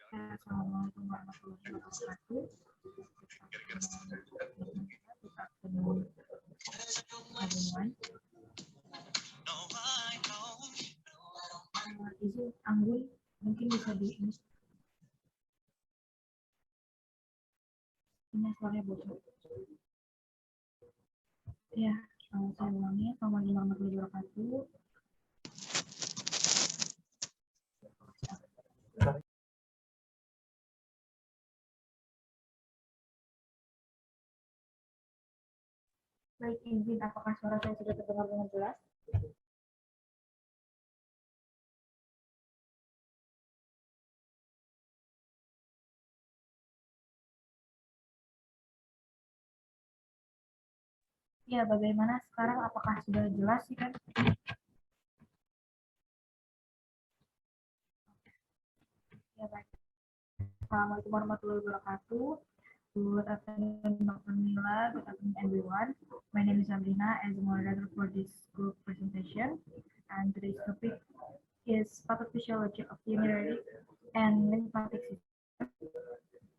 Assalamualaikum warahmatullahi wabarakatuh. Everyone. Izin Anggul mungkin bisa di ini suaranya bocor. Ya, saya ulangi. Assalamualaikum warahmatullahi wabarakatuh. Baik, izin apakah suara saya sudah terdengar dengan jelas? Ya, bagaimana sekarang? Apakah sudah jelas sih kan? Ya, baik. Assalamualaikum warahmatullahi wabarakatuh. Good afternoon, Dr. Mila. Good afternoon, everyone. My name is Sabrina as a moderator for this group presentation. And today's topic is pathophysiology of urinary and lymphatic system,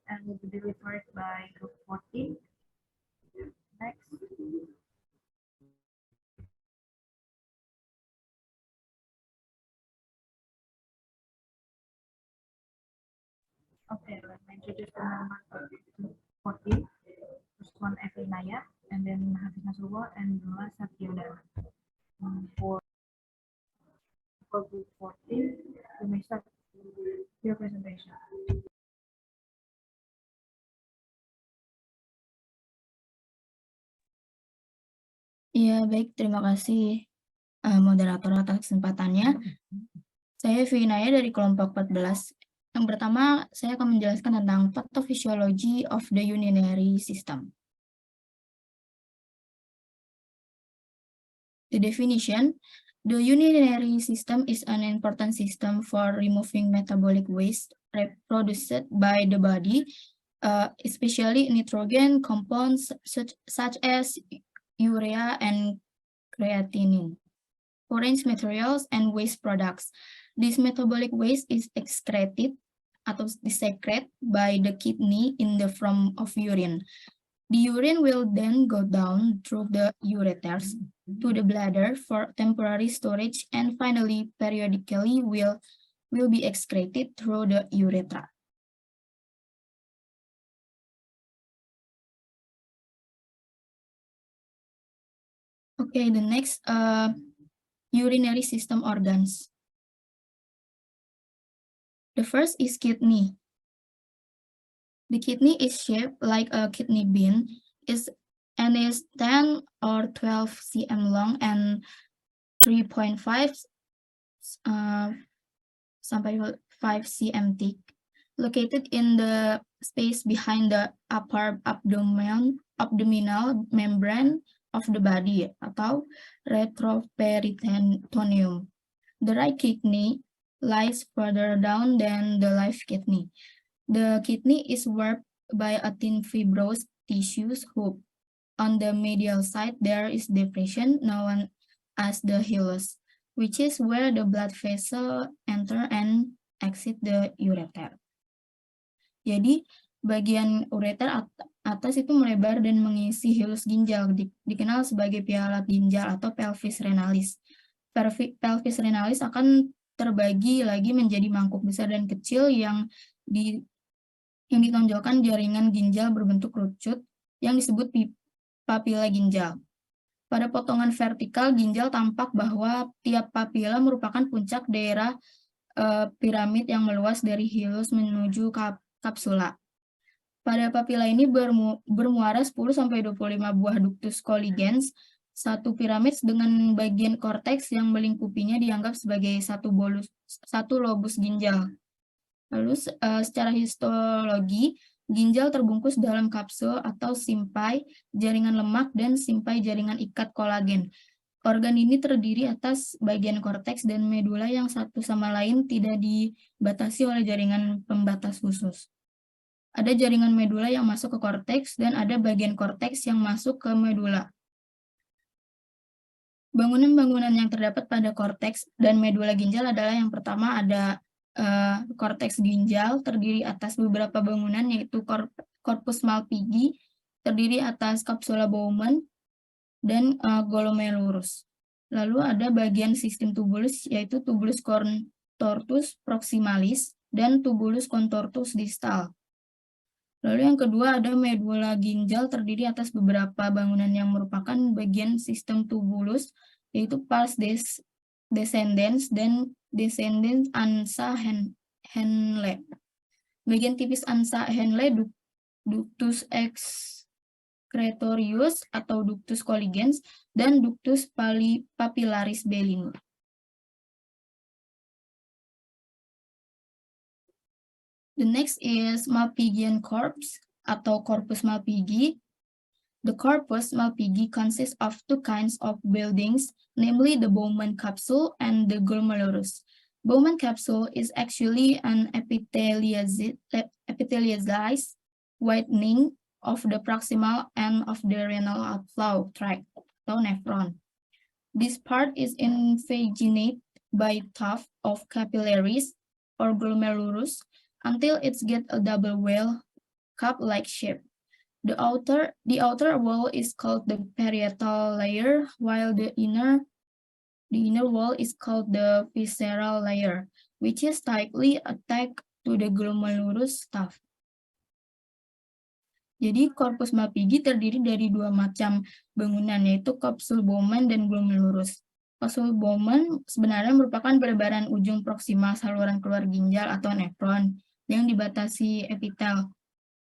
and will be delivered by group 14. Next. Okay, let me introduce the members of group 14. First one, Evi Naya, and then Hafiz Nasrullah, and the last Satyodana. For group 14, you may start your presentation. Ya, baik. Terima kasih moderator atas kesempatannya. Saya Vinaya dari kelompok 14. Yang pertama, saya akan menjelaskan tentang pathophysiology of the urinary system. The definition, the urinary system is an important system for removing metabolic waste produced by the body, especially nitrogen compounds such as urea and creatinine, foreign materials, and waste products. This metabolic waste is excreted atau secreted by the kidney in the form of urine. The urine will then go down through the ureters to the bladder for temporary storage, and finally, periodically will be excreted through the urethra. Okay, the next urinary system organs. The first is kidney. The kidney is shaped like a kidney bean and is 10 or 12 cm long and 3.5 sampai 5 cm thick, located in the space behind the upper abdominal membrane of the body atau retroperitoneum. The right kidney lies further down than the left kidney. The kidney is warped by a thin fibrous tissues hoop. On the medial side, there is depression known as the hilus, which is where the blood vessel enter and exit the ureter. Jadi, bagian ureter atas itu melebar dan mengisi hilus ginjal, dikenal sebagai piala ginjal atau pelvis renalis. Pelvis renalis akan terbagi lagi menjadi mangkuk besar dan kecil yang ditonjolkan jaringan ginjal berbentuk kerucut yang disebut papila ginjal. Pada potongan vertikal ginjal tampak bahwa tiap papila merupakan puncak daerah piramid yang meluas dari hilus menuju kapsula. Pada papila ini bermuara 10-25 buah ductus colligens. Satu piramid dengan bagian korteks yang melingkupinya dianggap sebagai satu lobus ginjal. Lalu secara histologi, ginjal terbungkus dalam kapsul atau simpai jaringan lemak dan simpai jaringan ikat kolagen. Organ ini terdiri atas bagian korteks dan medula yang satu sama lain tidak dibatasi oleh jaringan pembatas khusus. Ada jaringan medula yang masuk ke korteks dan ada bagian korteks yang masuk ke medula. Bangunan-bangunan yang terdapat pada korteks dan medula ginjal adalah yang pertama ada korteks ginjal terdiri atas beberapa bangunan, yaitu korpus Malpighi terdiri atas kapsula Bowman dan glomerulus. Lalu ada bagian sistem tubulus, yaitu tubulus contortus proximalis dan tubulus contortus distal. Lalu yang kedua ada medula ginjal terdiri atas beberapa bangunan yang merupakan bagian sistem tubulus, yaitu pars descendens dan descendens ansa Henle. Bagian tipis ansa Henle ductus excretorius atau ductus colligens dan ductus papillaris bellinus. The next is Malpighian corpus atau corpus Malpighi. The corpus Malpighi consists of two kinds of buildings, namely the Bowman capsule and the glomerulus. Bowman capsule is actually an epithelialized widening of the proximal end of the renal outflow tract atau nephron. This part is invaginated by tuft of capillaries or glomerulus until it gets a double wall cup-like shape. The outer wall is called the parietal layer, while the inner wall is called the visceral layer, which is tightly attached to the glomerulus tuft. Jadi korpus Malpighi terdiri dari dua macam bangunan, yaitu kapsul Bowman dan glomerulus. Kapsul Bowman sebenarnya merupakan perlebaran ujung proksimal saluran keluar ginjal atau nephron yang dibatasi epitel.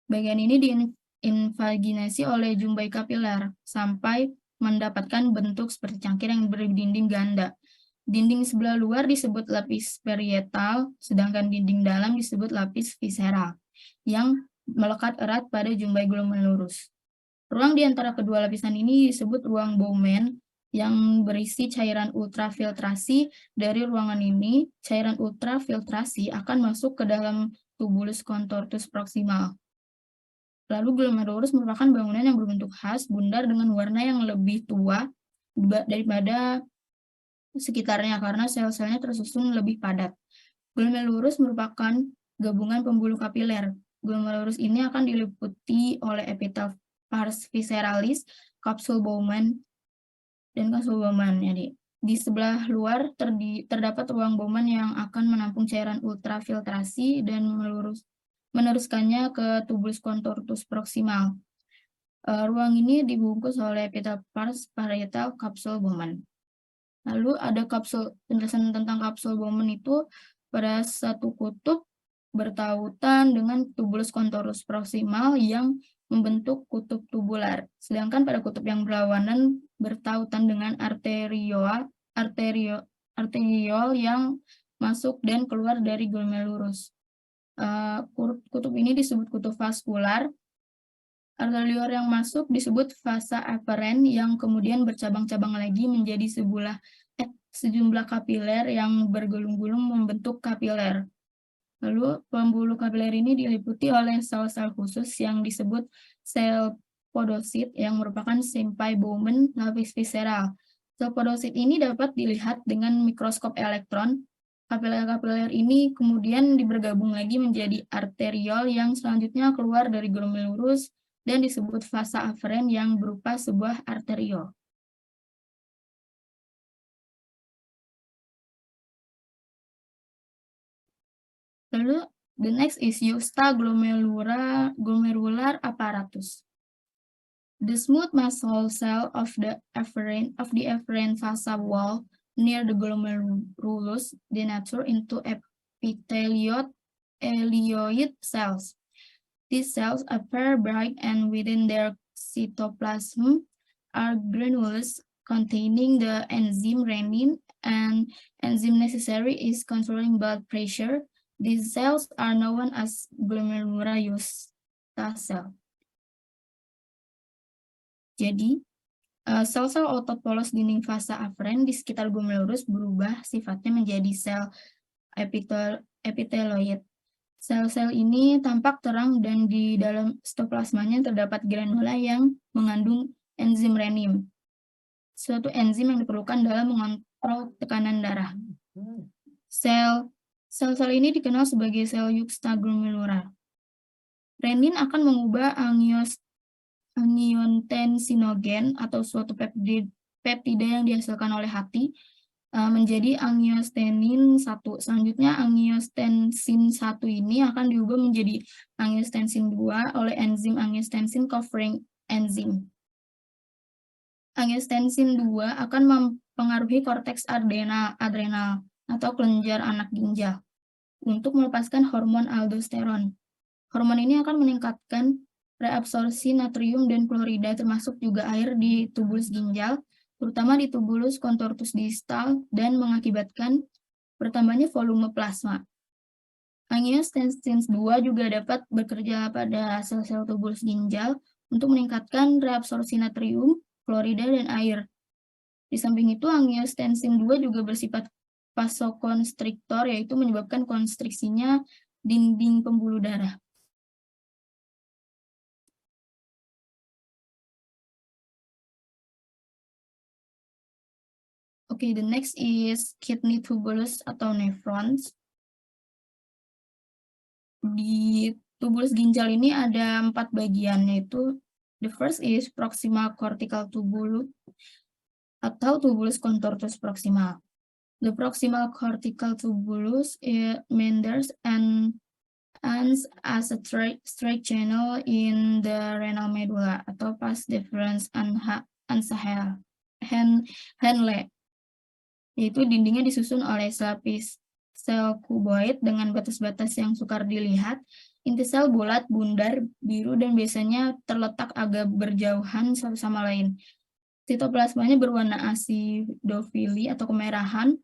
Bagian ini diinvaginasi oleh jumbai kapiler sampai mendapatkan bentuk seperti cangkir yang berdinding ganda. Dinding sebelah luar disebut lapis parietal, sedangkan dinding dalam disebut lapis visceral, yang melekat erat pada jumbai glomerulus. Ruang di antara kedua lapisan ini disebut ruang Bowman, yang berisi cairan ultrafiltrasi. Dari ruangan ini, cairan ultrafiltrasi akan masuk ke dalam tubulus contortus proximal. Lalu glomerulus merupakan bangunan yang berbentuk khas, bundar dengan warna yang lebih tua daripada sekitarnya karena sel-selnya tersusun lebih padat. Glomerulus merupakan gabungan pembuluh kapiler. Glomerulus ini akan diliputi oleh epitel pars visceralis, kapsul Bowman, dan kapsul Bowman. Jadi, di sebelah luar terdapat ruang Bowman yang akan menampung cairan ultrafiltrasi dan meneruskannya ke tubulus contortus proximal. Ruang ini dibungkus oleh epitel pars parietal kapsul Bowman. Lalu ada penjelasan tentang kapsul Bowman itu pada satu kutub bertautan dengan tubulus contortus proximal yang membentuk kutub tubular. Sedangkan pada kutub yang berlawanan bertautan dengan arteriol yang masuk dan keluar dari glomerulus. Kutub ini disebut kutub vaskular. Arteriol yang masuk disebut vasa afferent yang kemudian bercabang-cabang lagi menjadi sejumlah kapiler yang bergulung-gulung membentuk kapiler. Lalu pembuluh kapiler ini diliputi oleh sel-sel khusus yang disebut sel podosit yang merupakan simpai Bowman lapis visceral. Sel podosit ini dapat dilihat dengan mikroskop elektron. Kapiler-kapiler ini kemudian bergabung lagi menjadi arteriol yang selanjutnya keluar dari glomerulus dan disebut vasa afferent yang berupa sebuah arteriol. Lalu, the next is juxtaglomerular apparatus. The smooth muscle cell of the afferent vasa wall near the glomerulus denature into epithelioid cells. These cells appear bright, and within their cytoplasm are granules containing the enzyme renin, and enzyme necessary is controlling blood pressure. These cells are known as glomerular juxta cell. Jadi, sel-sel otot polos dinding vasa afferent di sekitar glomerulus berubah sifatnya menjadi sel epiteloid. Sel-sel ini tampak terang dan di dalam sitoplasmanya terdapat granula yang mengandung enzim renin, suatu enzim yang diperlukan dalam mengontrol tekanan darah. Sel Sel-sel ini dikenal sebagai sel juxtaglomerular. Renin akan mengubah angiotensinogen atau suatu peptida yang dihasilkan oleh hati menjadi angiostensin 1. Selanjutnya angiostensin 1 ini akan diubah menjadi angiostensin 2 oleh enzim angiostensin covering enzim. Angiostensin 2 akan mempengaruhi korteks adrenal atau kelenjar anak ginjal untuk melepaskan hormon aldosteron. Hormon ini akan meningkatkan reabsorpsi natrium dan klorida termasuk juga air di tubulus ginjal, terutama di tubulus contortus distal dan mengakibatkan bertambahnya volume plasma. Angiostensin 2 juga dapat bekerja pada sel-sel tubulus ginjal untuk meningkatkan reabsorpsi natrium, klorida, dan air. Di samping itu, angiostensin 2 juga bersifat vasokonstriktor, yaitu menyebabkan konstriksinya dinding pembuluh darah. Okay, the next is kidney tubulus atau nephrons. Di tubulus ginjal ini ada 4 bagian, yaitu the first is proximal cortical tubulus atau tubulus contortus proximal. The proximal cortical tubulus meanders and ends as a straight channel in the renal medulla atau pars deferens Henle, yaitu dindingnya disusun oleh selapis sel kuboid dengan batas-batas yang sukar dilihat. Inti sel bulat, bundar, biru, dan biasanya terletak agak berjauhan satu sama lain. Sitoplasmanya berwarna asidofili atau kemerahan.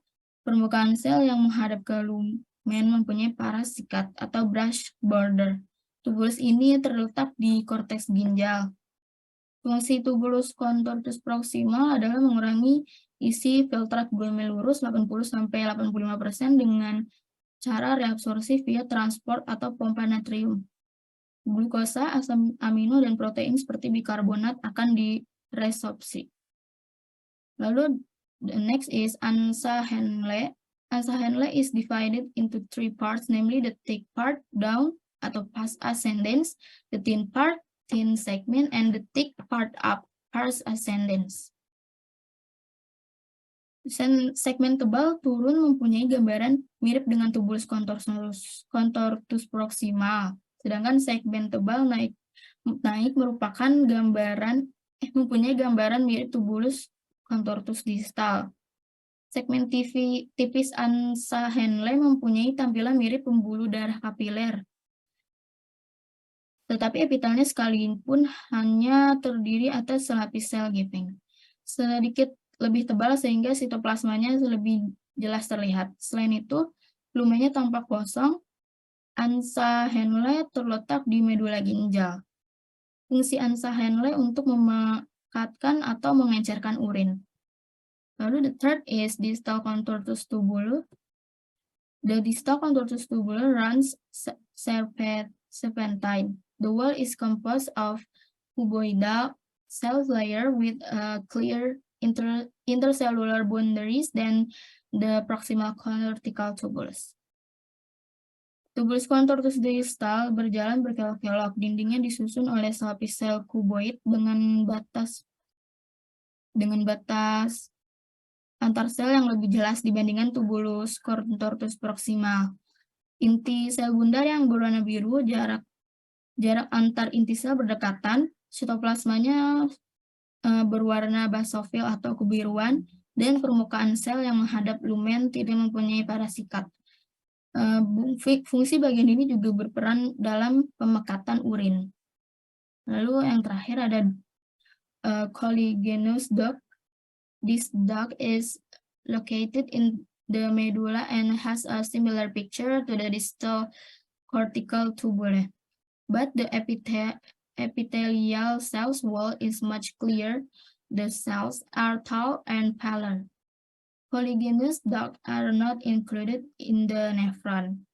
Permukaan sel yang menghadap ke lumen mempunyai parasikat atau brush border. Tubulus ini terletak di korteks ginjal. Fungsi tubulus contortus proximal adalah mengurangi isi filtrat glomerulus 80-85% dengan cara reabsorpsi via transport atau pompa natrium. Glukosa, asam amino, dan protein seperti bikarbonat akan diresorpsi. Lalu, the next is ANSA Henle. ANSA Henle is divided into 3 parts, namely the thick part, down, atau pars ascendens, the thin part, thin segment, and the thick part up, pars ascendens. Segmen tebal turun mempunyai gambaran mirip dengan tubulus contortus proximal, sedangkan segmen tebal naik merupakan mempunyai gambaran mirip tubulus contortus distal. Segmen tipis ANSA Henle mempunyai tampilan mirip pembuluh darah kapiler, tetapi epitelnya sekalipun hanya terdiri atas selapis sel gaping, sedikit lebih tebal sehingga sitoplasmanya lebih jelas terlihat. Selain itu, lumennya tampak kosong. ANSA Henle terletak di medula ginjal. Fungsi ANSA Henle untuk memekatkan atau mengencerkan urin. Lalu the third is distal contortus tubulus. The distal contortus tubulus runs serpentine. The wall is composed of cuboidal cell layer with a clear intercellular boundaries than the proximal cortical tubulus. Tubulus contortus distal berjalan berkelok-kelok. Dindingnya disusun oleh selapis sel kuboid dengan batas antar sel yang lebih jelas dibandingkan tubulus contortus proximal. Inti sel bundar yang berwarna biru, jarak antar inti sel berdekatan, sitoplasmanya berwarna basofil atau kebiruan, dan permukaan sel yang menghadap lumen tidak mempunyai parasikat. Fungsi bagian ini juga berperan dalam pemekatan urin. Lalu yang terakhir ada collagenous duct. This duct is located in the medulla and has a similar picture to the distal cortical tubule, but the epithelial cells wall is much clearer. The cells are tall and paler. Collagenous ducts are not included in the nephron.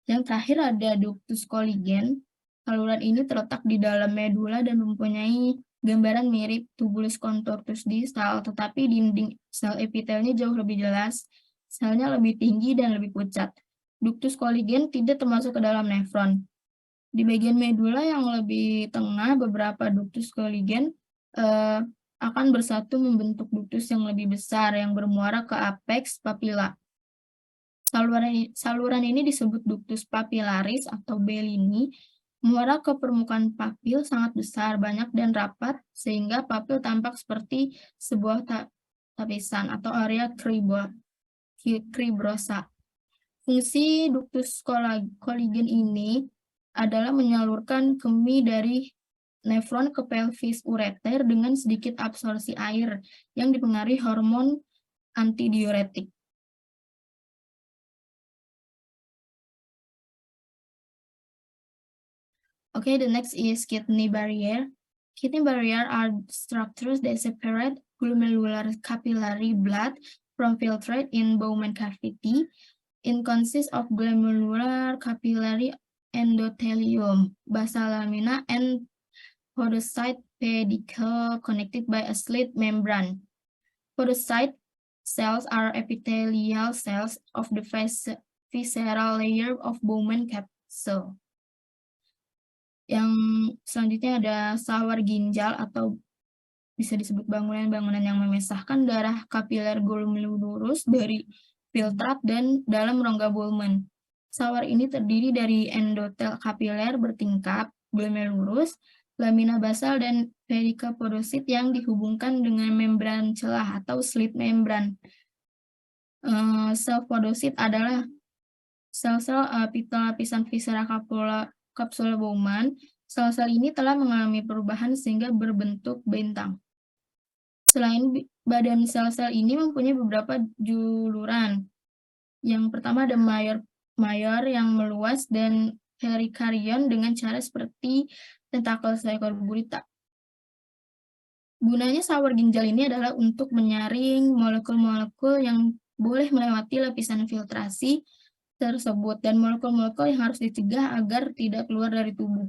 Yang terakhir ada ductus collagen. Saluran ini terletak di dalam medula dan mempunyai gambaran mirip tubulus contortus distal, tetapi dinding sel epitelnya jauh lebih jelas Selnya lebih tinggi dan lebih pucat. Ductus Colligen tidak termasuk ke dalam nefron. Di bagian medula yang lebih tengah, beberapa ductus Colligen akan bersatu membentuk ductus yang lebih besar yang bermuara ke apex papilla. Saluran ini disebut ductus papillaris atau Bellini. Muara ke permukaan papil sangat besar, banyak dan rapat, sehingga papil tampak seperti sebuah tapisan atau area cribrosa. Fungsi ductus Colligen ini adalah menyalurkan kemih dari nefron ke pelvis ureter dengan sedikit absorpsi air yang dipengaruhi hormon antidiuretik. Okay, the next is kidney barrier. Kidney barrier are structures that separate glomerular capillary blood from filtrate in Bowman cavity. It consists of glomerular capillary endothelium, basal lamina, and podocyte pedicle connected by a slit membrane. Podocyte cells are epithelial cells of the visceral layer of Bowman capsule. Yang selanjutnya ada sawar ginjal atau bisa disebut bangunan-bangunan yang memisahkan darah kapiler glomerulus dari filtrat dan dalam rongga Bowman. Sawar ini terdiri dari endotel kapiler bertingkap, glomerulus, lamina basal, dan pedicle podosit yang dihubungkan dengan membran celah atau slit membran. Sel podosit adalah sel-sel lapisan viscera kapsula Bowman. Sel-sel ini telah mengalami perubahan sehingga berbentuk bentang. Selain badan sel-sel ini mempunyai beberapa juluran. Yang pertama ada mayor yang meluas dan perikarion dengan cara seperti tentakel seekor gurita. Gunanya sawar ginjal ini adalah untuk menyaring molekul-molekul yang boleh melewati lapisan filtrasi tersebut dan molekul-molekul yang harus dicegah agar tidak keluar dari tubuh.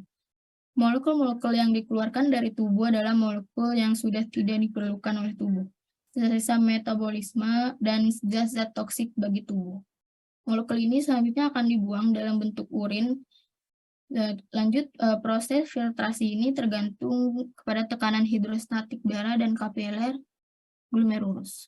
Molekul-molekul yang dikeluarkan dari tubuh adalah molekul yang sudah tidak diperlukan oleh tubuh, sisa metabolisme dan zat-zat toksik bagi tubuh. Molekul ini selanjutnya akan dibuang dalam bentuk urin. Lanjut, proses filtrasi ini tergantung kepada tekanan hidrostatik darah dan kapiler glomerulus.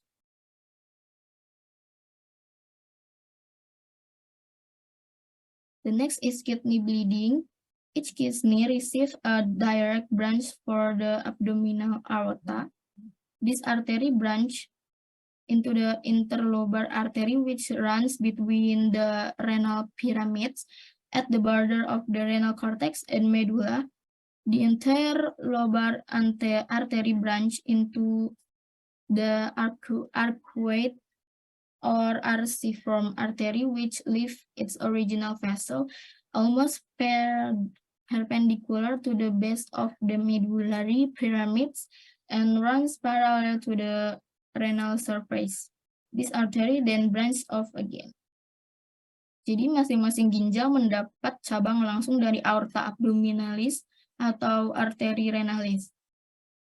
The next is kidney bleeding. Each kidney receives a direct branch for the abdominal aorta. This artery branch into the interlobar artery which runs between the renal pyramids at the border of the renal cortex and medulla. The interlobar artery branch into the arcuate or arciform artery which leaves its original vessel almost perpendicular to the base of the medullary pyramids and runs parallel to the renal surface. This artery then branches off again. Jadi masing-masing ginjal mendapat cabang langsung dari aorta abdominalis atau arteri renalis.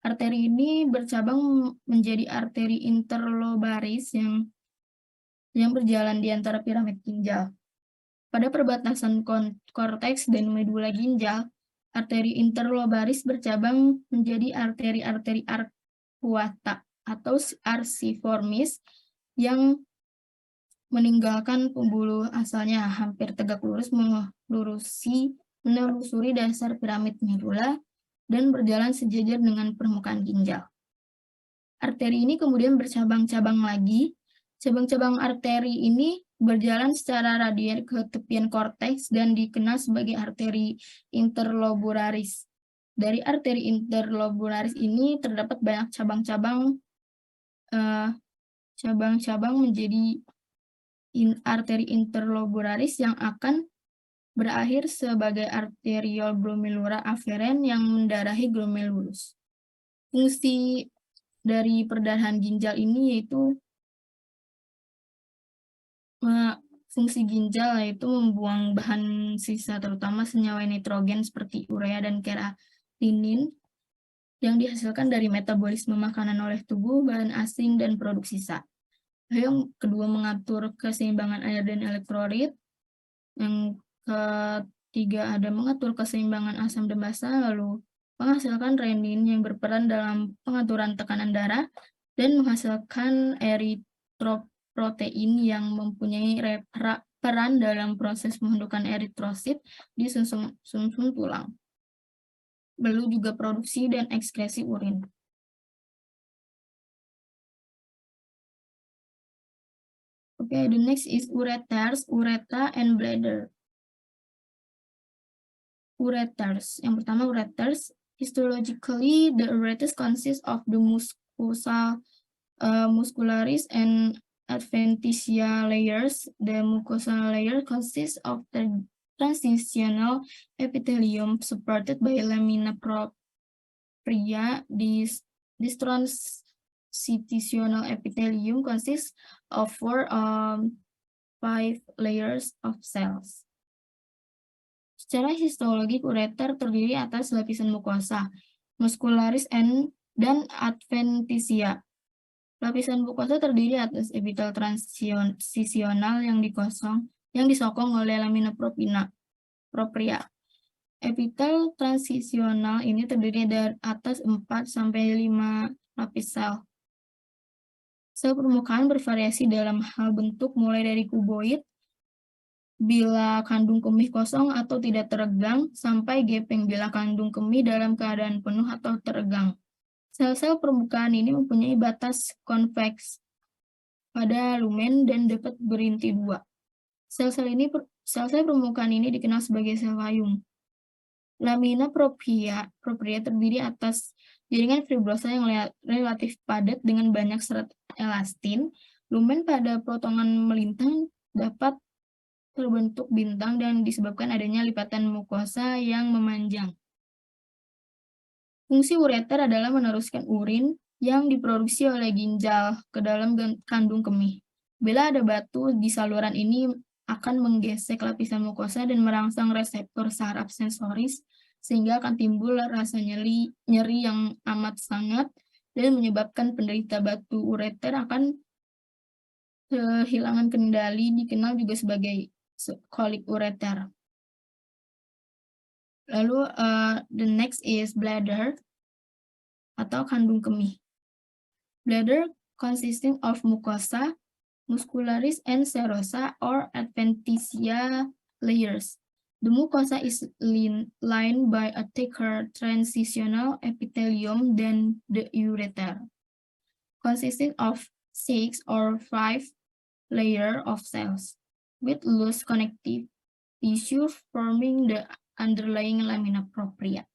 Arteri ini bercabang menjadi arteri interlobaris yang berjalan di antara piramid ginjal. Pada perbatasan korteks dan medula ginjal, arteri interlobaris bercabang menjadi arteri-arteri arcuata atau arciformis yang meninggalkan pembuluh asalnya hampir tegak lurus menelusuri dasar piramid medula dan berjalan sejajar dengan permukaan ginjal. Arteri ini kemudian bercabang-cabang lagi. Cabang-cabang arteri ini berjalan secara radial ke tepian korteks dan dikenal sebagai arteri interlobularis. Dari arteri interlobularis ini terdapat banyak cabang-cabang menjadi arteri interlobularis yang akan berakhir sebagai arteriole glomerula afferent yang mendarahi glomerulus. Fungsi dari perdarahan ginjal ini yaitu fungsi ginjal yaitu membuang bahan sisa terutama senyawa nitrogen seperti urea dan keratinin yang dihasilkan dari metabolisme makanan oleh tubuh, bahan asing, dan produk sisa. Yang kedua, mengatur keseimbangan air dan elektrolit. Yang ketiga, ada mengatur keseimbangan asam dan basa, lalu menghasilkan renin yang berperan dalam pengaturan tekanan darah, dan menghasilkan eritroprotein yang mempunyai peran dalam proses pembentukan eritrosit di sumsum tulang. Lalu juga produksi dan ekskresi urin. Okay, the next is ureters, urethra, and bladder. Ureters. Yang pertama, ureters. Histologically, the ureters consists of the muscularis and adventitia layers. The mucosal layer consists of the transitional epithelium supported by lamina propria. This transitional epithelium consists of 5 layers of cells. Secara histologik, ureter terdiri atas lapisan mukosa, muscularis dan adventitia. Lapisan mukosa terdiri atas epitel transisional yang disokong oleh lamina propria. Epitel transisional ini terdiri dari atas 4-5 lapis sel. Sel permukaan bervariasi dalam hal bentuk, mulai dari kuboid bila kandung kemih kosong atau tidak teregang, sampai gepeng bila kandung kemih dalam keadaan penuh atau teregang. Sel-sel permukaan ini mempunyai batas konveks pada lumen dan dapat berinti 2. Sel-sel permukaan ini dikenal sebagai sel payung. Lamina propria terdiri atas jaringan fibrosa yang relatif padat dengan banyak serat elastin. Lumen pada potongan melintang dapat terbentuk bintang dan disebabkan adanya lipatan mukosa yang memanjang. Fungsi ureter adalah meneruskan urin yang diproduksi oleh ginjal ke dalam kandung kemih. Bila ada batu di saluran ini akan menggesek lapisan mukosa dan merangsang reseptor saraf sensoris, sehingga akan timbul rasa nyeri yang amat sangat dan menyebabkan penderita batu ureter akan kehilangan kendali, dikenal juga sebagai kolik ureter. Lalu the next is bladder atau kandung kemih. Bladder consisting of mucosa, muscularis, and serosa or adventitia layers. The mucosa is lined by a thicker transitional epithelium than the ureter, consisting of 6 or 5 layers of cells, with loose connective tissue forming the underlying lamina propria.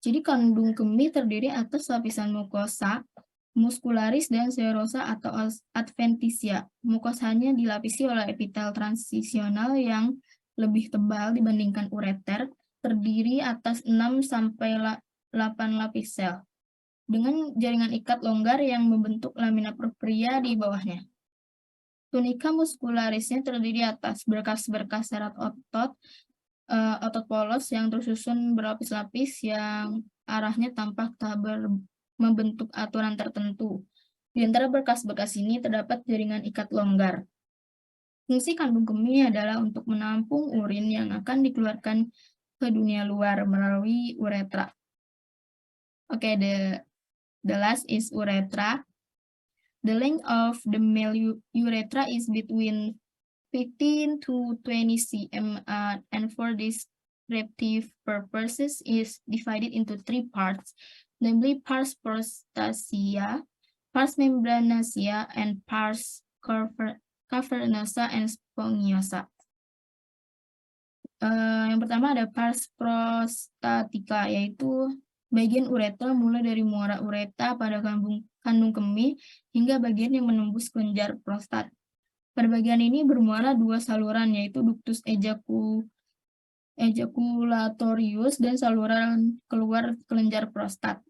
Jadi kandung kemih terdiri atas lapisan mukosa, muscularis, dan serosa atau adventitia. Mukosanya dilapisi oleh epitel transisional yang lebih tebal dibandingkan ureter, terdiri atas 6-8 lapis sel, dengan jaringan ikat longgar yang membentuk lamina propria di bawahnya. Tunika muscularisnya terdiri atas berkas-berkas serat otot polos yang tersusun berlapis-lapis yang arahnya tampak tak membentuk aturan tertentu. Di antara berkas-berkas ini terdapat jaringan ikat longgar. Fungsi kandung kemih adalah untuk menampung urin yang akan dikeluarkan ke dunia luar melalui uretra. Okay, the last is urethra. The length of the male urethra is between 15 to 20 cm, and for descriptive purposes is divided into 3 parts, namely pars prostasia, pars membranosa, and pars cavernosa and spongiosa. Yang pertama ada pars prostatica, yaitu bagian uretra mulai dari muara uretra pada kandung kemih hingga bagian yang menembus kelenjar prostat. Pada bagian ini bermuara 2 saluran, yaitu ductus ejaculatorius dan saluran keluar kelenjar prostat.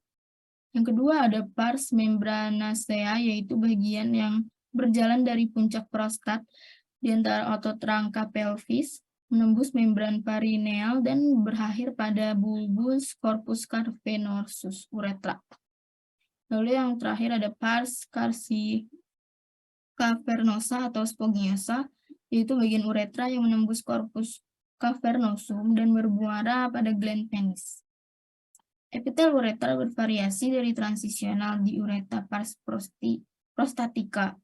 Yang kedua ada pars membranacea, yaitu bagian yang berjalan dari puncak prostat di antara otot rangka pelvis, menembus membran perineal dan berakhir pada bulbus corpus cavernosus uretra. Lalu yang terakhir ada pars cavernosa atau spongiosa, yaitu bagian uretra yang menembus korpus cavernosum dan bermuara pada gland penis. Epitel uretra bervariasi dari transisional di uretra pars prostatica,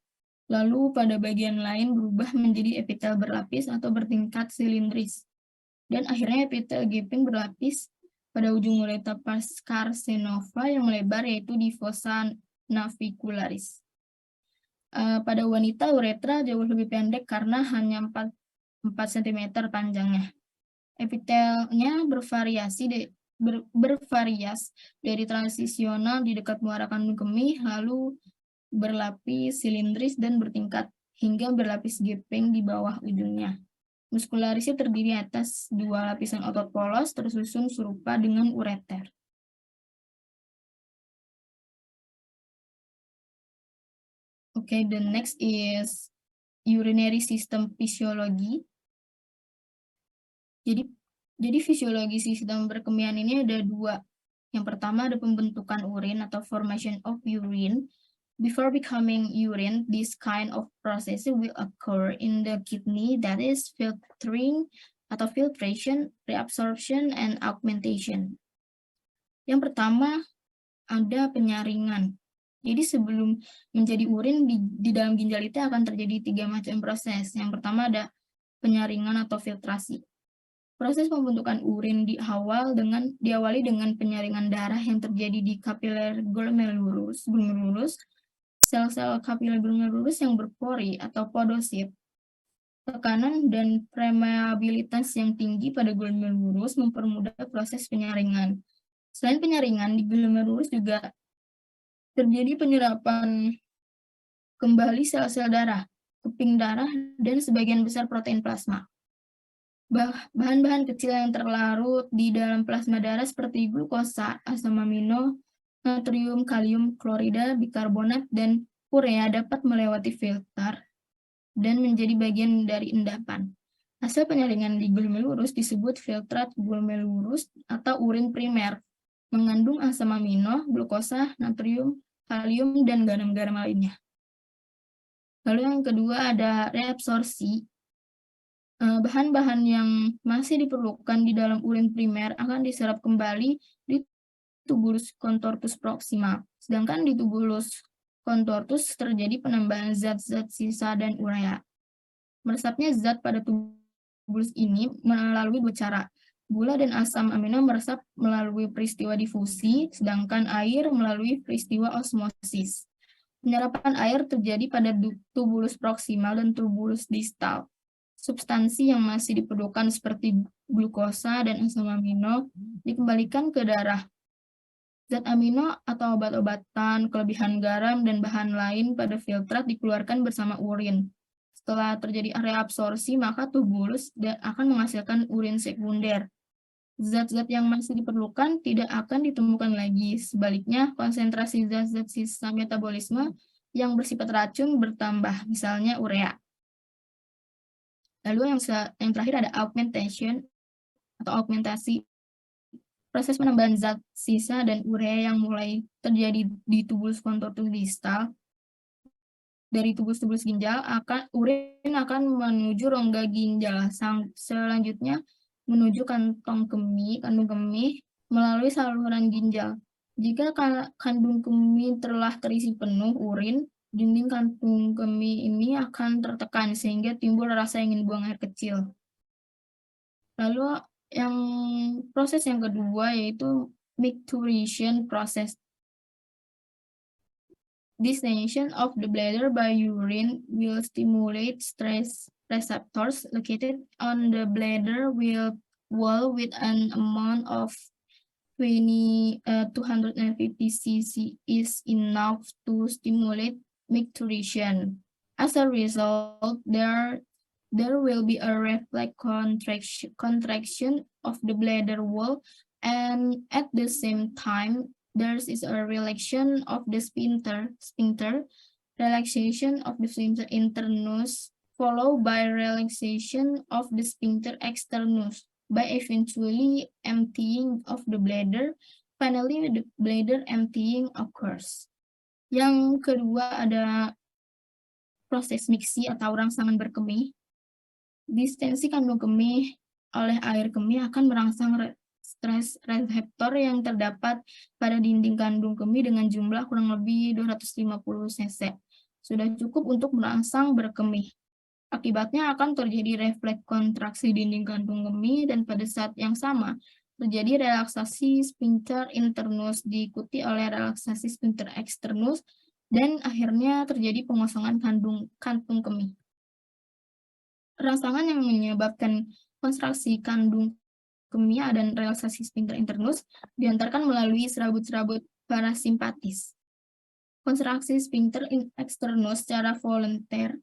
lalu pada bagian lain berubah menjadi epitel berlapis atau bertingkat silindris, dan akhirnya epitel gaping berlapis pada ujung uretra pars carcinoma yang melebar, yaitu di fossa navicularis. Pada wanita uretra jauh lebih pendek karena hanya 4 cm panjangnya. Epitelnya bervarias dari transisional di dekat muara kandung kemih, lalu berlapis silindris dan bertingkat hingga berlapis gaping di bawah ujungnya. Muskularisnya terdiri atas 2 lapisan otot polos tersusun serupa dengan ureter. Okay, the next is urinary system physiology. Jadi fisiologi sistem perkemihan ini ada 2. Yang pertama ada pembentukan urin atau formation of urine. Before becoming urine, this kind of process will occur in the kidney, that is filtering atau filtration, reabsorption, and augmentation. Yang pertama ada penyaringan. Jadi sebelum menjadi urin di dalam ginjal itu akan terjadi 3 macam proses. Yang pertama ada penyaringan atau filtrasi. Proses pembentukan urin diawali dengan penyaringan darah yang terjadi di kapiler glomerulus, sel-sel kapiler glomerulus yang berpori atau podosit. Tekanan dan permeabilitas yang tinggi pada glomerulus mempermudah proses penyaringan. Selain penyaringan, di glomerulus juga terjadi penyerapan kembali sel-sel darah, keping darah, dan sebagian besar protein plasma. Bahan-bahan kecil yang terlarut di dalam plasma darah seperti glukosa, asam amino, natrium, kalium, klorida, bikarbonat, dan urea dapat melewati filter dan menjadi bagian dari endapan. Hasil penyaringan di glomerulus disebut filtrat glomerulus atau urin primer, mengandung asam amino, glukosa, natrium, kalium, dan garam-garam lainnya. Lalu yang kedua ada reabsorpsi. Bahan-bahan yang masih diperlukan di dalam urin primer akan diserap kembali di tubulus contortus proximal. Sedangkan di tubulus contortus terjadi penambahan zat-zat sisa dan urea. Meresapnya zat pada tubulus ini melalui 2 cara. Gula dan asam amino meresap melalui peristiwa difusi, sedangkan air melalui peristiwa osmosis. Penyerapan air terjadi pada tubulus proximal dan tubulus distal. Substansi yang masih diperlukan seperti glukosa dan asam amino dikembalikan ke darah. Zat amino atau obat-obatan, kelebihan garam, dan bahan lain pada filtrat dikeluarkan bersama urin. Setelah terjadi reabsorpsi, maka tubulus akan menghasilkan urin sekunder. Zat-zat yang masih diperlukan tidak akan ditemukan lagi. Sebaliknya, konsentrasi zat-zat sisa metabolisme yang bersifat racun bertambah, misalnya urea. Lalu yang terakhir ada augmentation atau augmentasi. Proses penambahan zat sisa dan urea yang mulai terjadi di tubulus contortus distal dari tubulus-tubulus ginjal, urin akan menuju rongga ginjal. Selanjutnya menuju kandung kemih melalui saluran ginjal. Jika kandung kemih telah terisi penuh urin, dinding kandung kemih ini akan tertekan sehingga timbul rasa ingin buang air kecil. Lalu proses yang kedua yaitu micturition process. Distension of the bladder by urine will stimulate stress receptors located on the bladder wall with an amount of 250 cc is enough to stimulate micturition. As a result, there will be a reflex contraction of the bladder wall, and at the same time, there is a relaxation of the sphincter, relaxation of the sphincter internus, followed by relaxation of the sphincter externus, by eventually emptying of the bladder. Finally, the bladder emptying occurs. Yang kedua ada proses miksi atau rangsangan berkemih. Distensi kandung kemih oleh air kemih akan merangsang stres reseptor yang terdapat pada dinding kandung kemih dengan jumlah kurang lebih 250 cc. Sudah cukup untuk merangsang berkemih. Akibatnya akan terjadi refleks kontraksi dinding kandung kemih dan pada saat yang sama terjadi relaksasi sphincter internus diikuti oleh relaksasi sphincter externus dan akhirnya terjadi pengosongan kantung kemih. Rangsangan yang menyebabkan kontraksi kandung kemih dan relaksasi sphincter internus diantarkan melalui serabut-serabut parasimpatis. Kontraksi sphincter externus secara volunter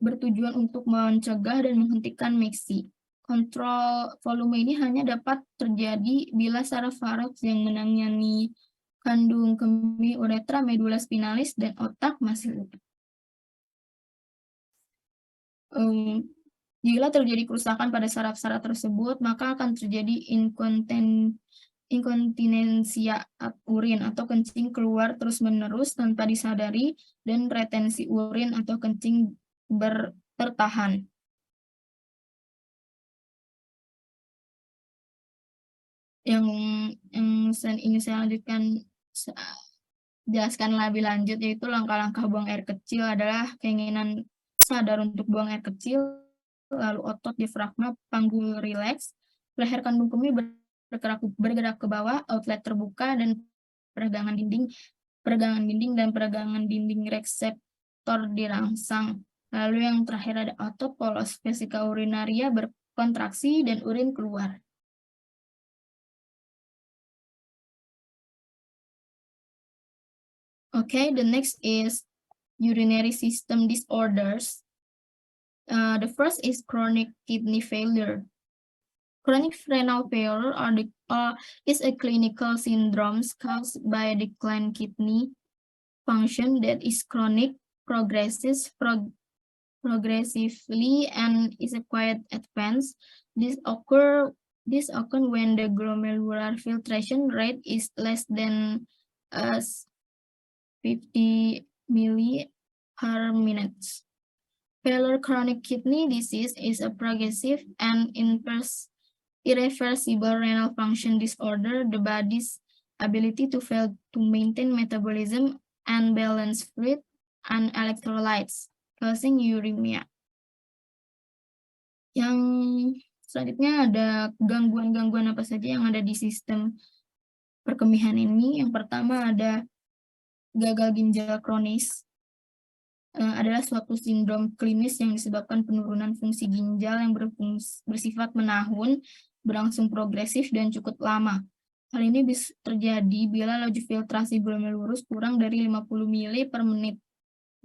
bertujuan untuk mencegah dan menghentikan miksi. Kontrol volume ini hanya dapat terjadi bila saraf varus yang menangani kandung kemih uretra, medula spinalis, dan otak masih utuh. Jika terjadi kerusakan pada saraf-saraf tersebut, maka akan terjadi inkontinensia urin atau kencing keluar terus-menerus tanpa disadari dan retensi urin atau kencing tertahan. Yang ingin saya lanjutkan jelaskan lebih lanjut yaitu langkah-langkah buang air kecil adalah keinginan sadar untuk buang air kecil, lalu otot diafragma panggul rileks, leher kandung kemih bergerak ke bawah, outlet terbuka, dan peregangan dinding dan peregangan dinding reseptor dirangsang. Lalu yang terakhir ada otot polos vesika urinaria berkontraksi dan urin keluar. Okay, the next is urinary system disorders. The first is chronic kidney failure. Chronic renal failure is a clinical syndrome caused by declined kidney function that is chronic, progressively, and is a quite advanced. This occurs when the glomerular filtration rate is less than 50 milli per minute. Failure chronic kidney disease is a progressive and irreversible renal function disorder. The body's ability to fail to maintain metabolism and balance fluid and electrolytes, causing uremia. Yang selanjutnya ada gangguan-gangguan apa saja yang ada di sistem perkemihan ini. Yang pertama ada gagal ginjal kronis. Adalah suatu sindrom klinis yang disebabkan penurunan fungsi ginjal yang bersifat menahun, berlangsung progresif, dan cukup lama. Hal ini bisa terjadi bila laju filtrasi glomerulus kurang dari 50 ml per menit.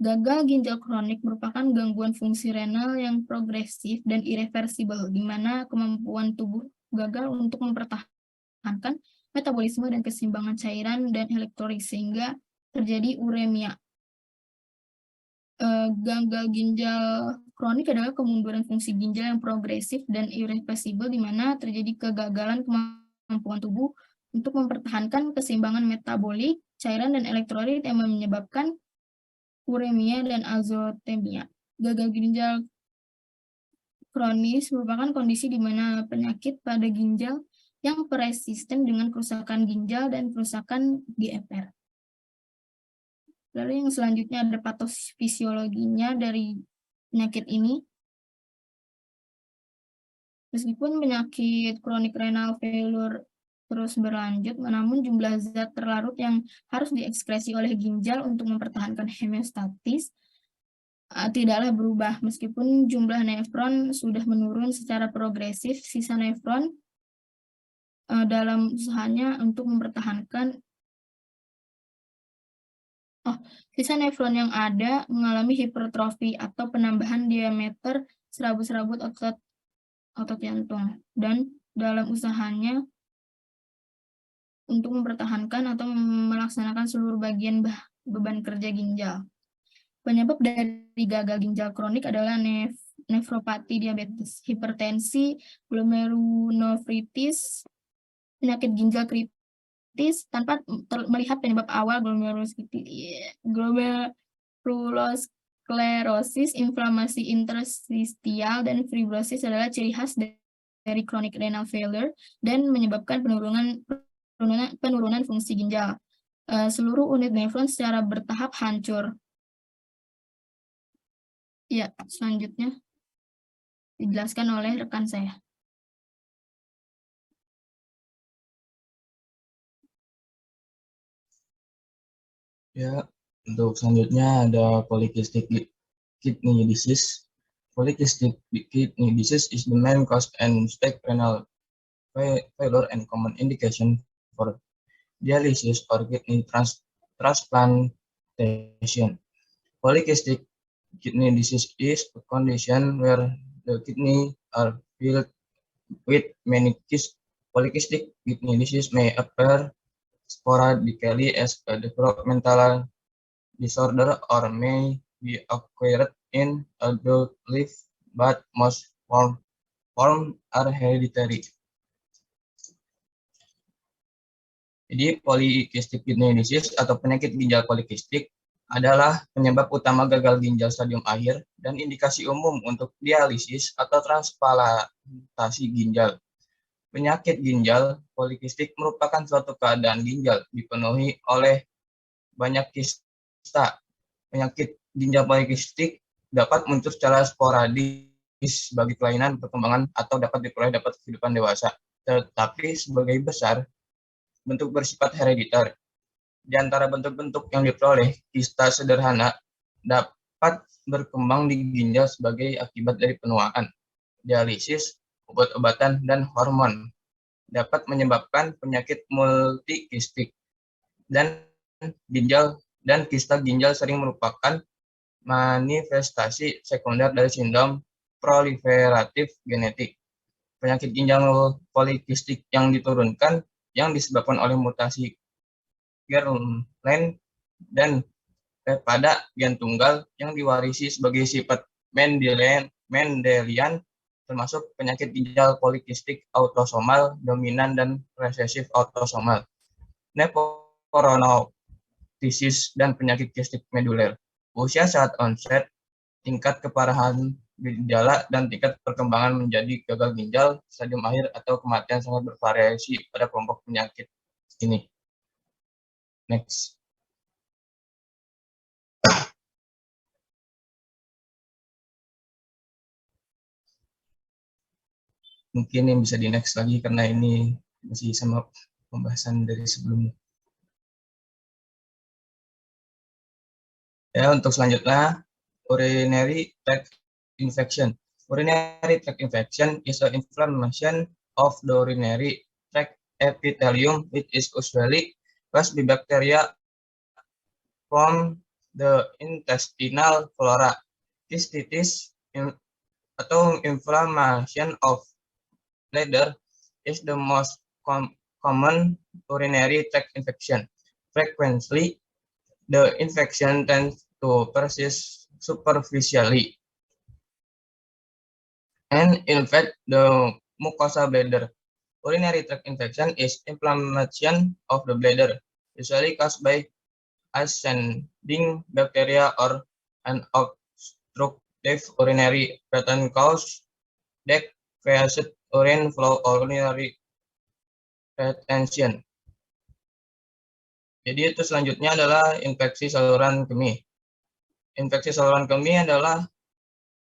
Gagal ginjal kronik merupakan gangguan fungsi renal yang progresif dan irreversibel, di mana kemampuan tubuh gagal untuk mempertahankan metabolisme dan keseimbangan cairan dan elektrolit sehingga terjadi uremia. Gagal ginjal kronik adalah kemunduran fungsi ginjal yang progresif dan irreversibel, di mana terjadi kegagalan kemampuan tubuh untuk mempertahankan keseimbangan metabolik, cairan, dan elektrolit yang menyebabkan uremia dan azotemia. Gagal ginjal kronis merupakan kondisi di mana penyakit pada ginjal yang persisten dengan kerusakan ginjal dan kerusakan GFR. Lalu yang selanjutnya ada patofisiologinya dari penyakit ini. Meskipun penyakit kronik renal failure terus berlanjut, namun jumlah zat terlarut yang harus diekskresi oleh ginjal untuk mempertahankan homeostatis tidaklah berubah. Meskipun jumlah nefron sudah menurun secara progresif, sisa nefron dalam usahanya untuk mempertahankan sisa nefron yang ada mengalami hipertrofi atau penambahan diameter serabut-serabut otot jantung, dan dalam usahanya untuk mempertahankan atau melaksanakan seluruh bagian beban kerja ginjal. Penyebab dari gagal ginjal kronik adalah nefropati diabetes, hipertensi, glomerulonefritis, penyakit ginjal kritis tanpa melihat penyebab awal Sklerosis, inflamasi interstisial, dan fibrosis adalah ciri khas dari chronic renal failure dan menyebabkan penurunan fungsi ginjal. Seluruh unit nefron secara bertahap hancur. Ya, selanjutnya dijelaskan oleh rekan saya. Ya, untuk selanjutnya ada polycystic kidney disease. Polycystic kidney disease is the main cause and stage renal failure and common indication for dialysis or kidney transplantation. Polycystic kidney disease is a condition where the kidney are filled with many cysts. Polycystic kidney disease may appear sporadically as a developmental disorder or may be acquired in adult life, but most forms are hereditary. Jadi polycystic kidney disease atau penyakit ginjal polikistik adalah penyebab utama gagal ginjal stadium akhir dan indikasi umum untuk dialisis atau transplantasi ginjal. Penyakit ginjal polikistik merupakan suatu keadaan ginjal dipenuhi oleh banyak kista. Penyakit ginjal polikistik dapat muncul secara sporadis bagi kelainan perkembangan atau dapat diperoleh dapat kehidupan dewasa. Tetapi sebagai besar, bentuk bersifat herediter. Di antara bentuk-bentuk yang diperoleh, kista sederhana dapat berkembang di ginjal sebagai akibat dari penuaan, dialisis, obat-obatan, dan hormon. Dapat menyebabkan penyakit multikistik. Dan ginjal dan kista ginjal sering merupakan manifestasi sekunder dari sindrom proliferatif genetik. Penyakit ginjal polikistik yang diturunkan yang disebabkan oleh mutasi germline dan pada gen tunggal yang diwarisi sebagai sifat Mendelian, termasuk penyakit ginjal polikistik autosomal dominan dan resesif autosomal, nephronophthisis, dan penyakit kistik meduler. Usia saat onset, tingkat keparahan gejala, dan tingkat perkembangan menjadi gagal ginjal stadium akhir atau kematian sangat bervariasi pada kelompok penyakit ini. Next. Mungkin yang bisa di next lagi karena ini masih sama pembahasan dari sebelumnya. Ya, untuk selanjutnya, urinary tract infection. Urinary tract infection is an inflammation of the urinary tract epithelium, which is usually caused by bacteria from the intestinal flora. Cystitis atau inflammation of bladder is the most common urinary tract infection. Frequently, the infection tends to persist superficially and infect the mucosa bladder. Urinary tract infection is inflammation of the bladder, usually caused by ascending bacteria or an obstructive urinary pattern cause that causes urine flow or urinary retention. Jadi itu selanjutnya adalah infeksi saluran kemih. Infeksi saluran kemih adalah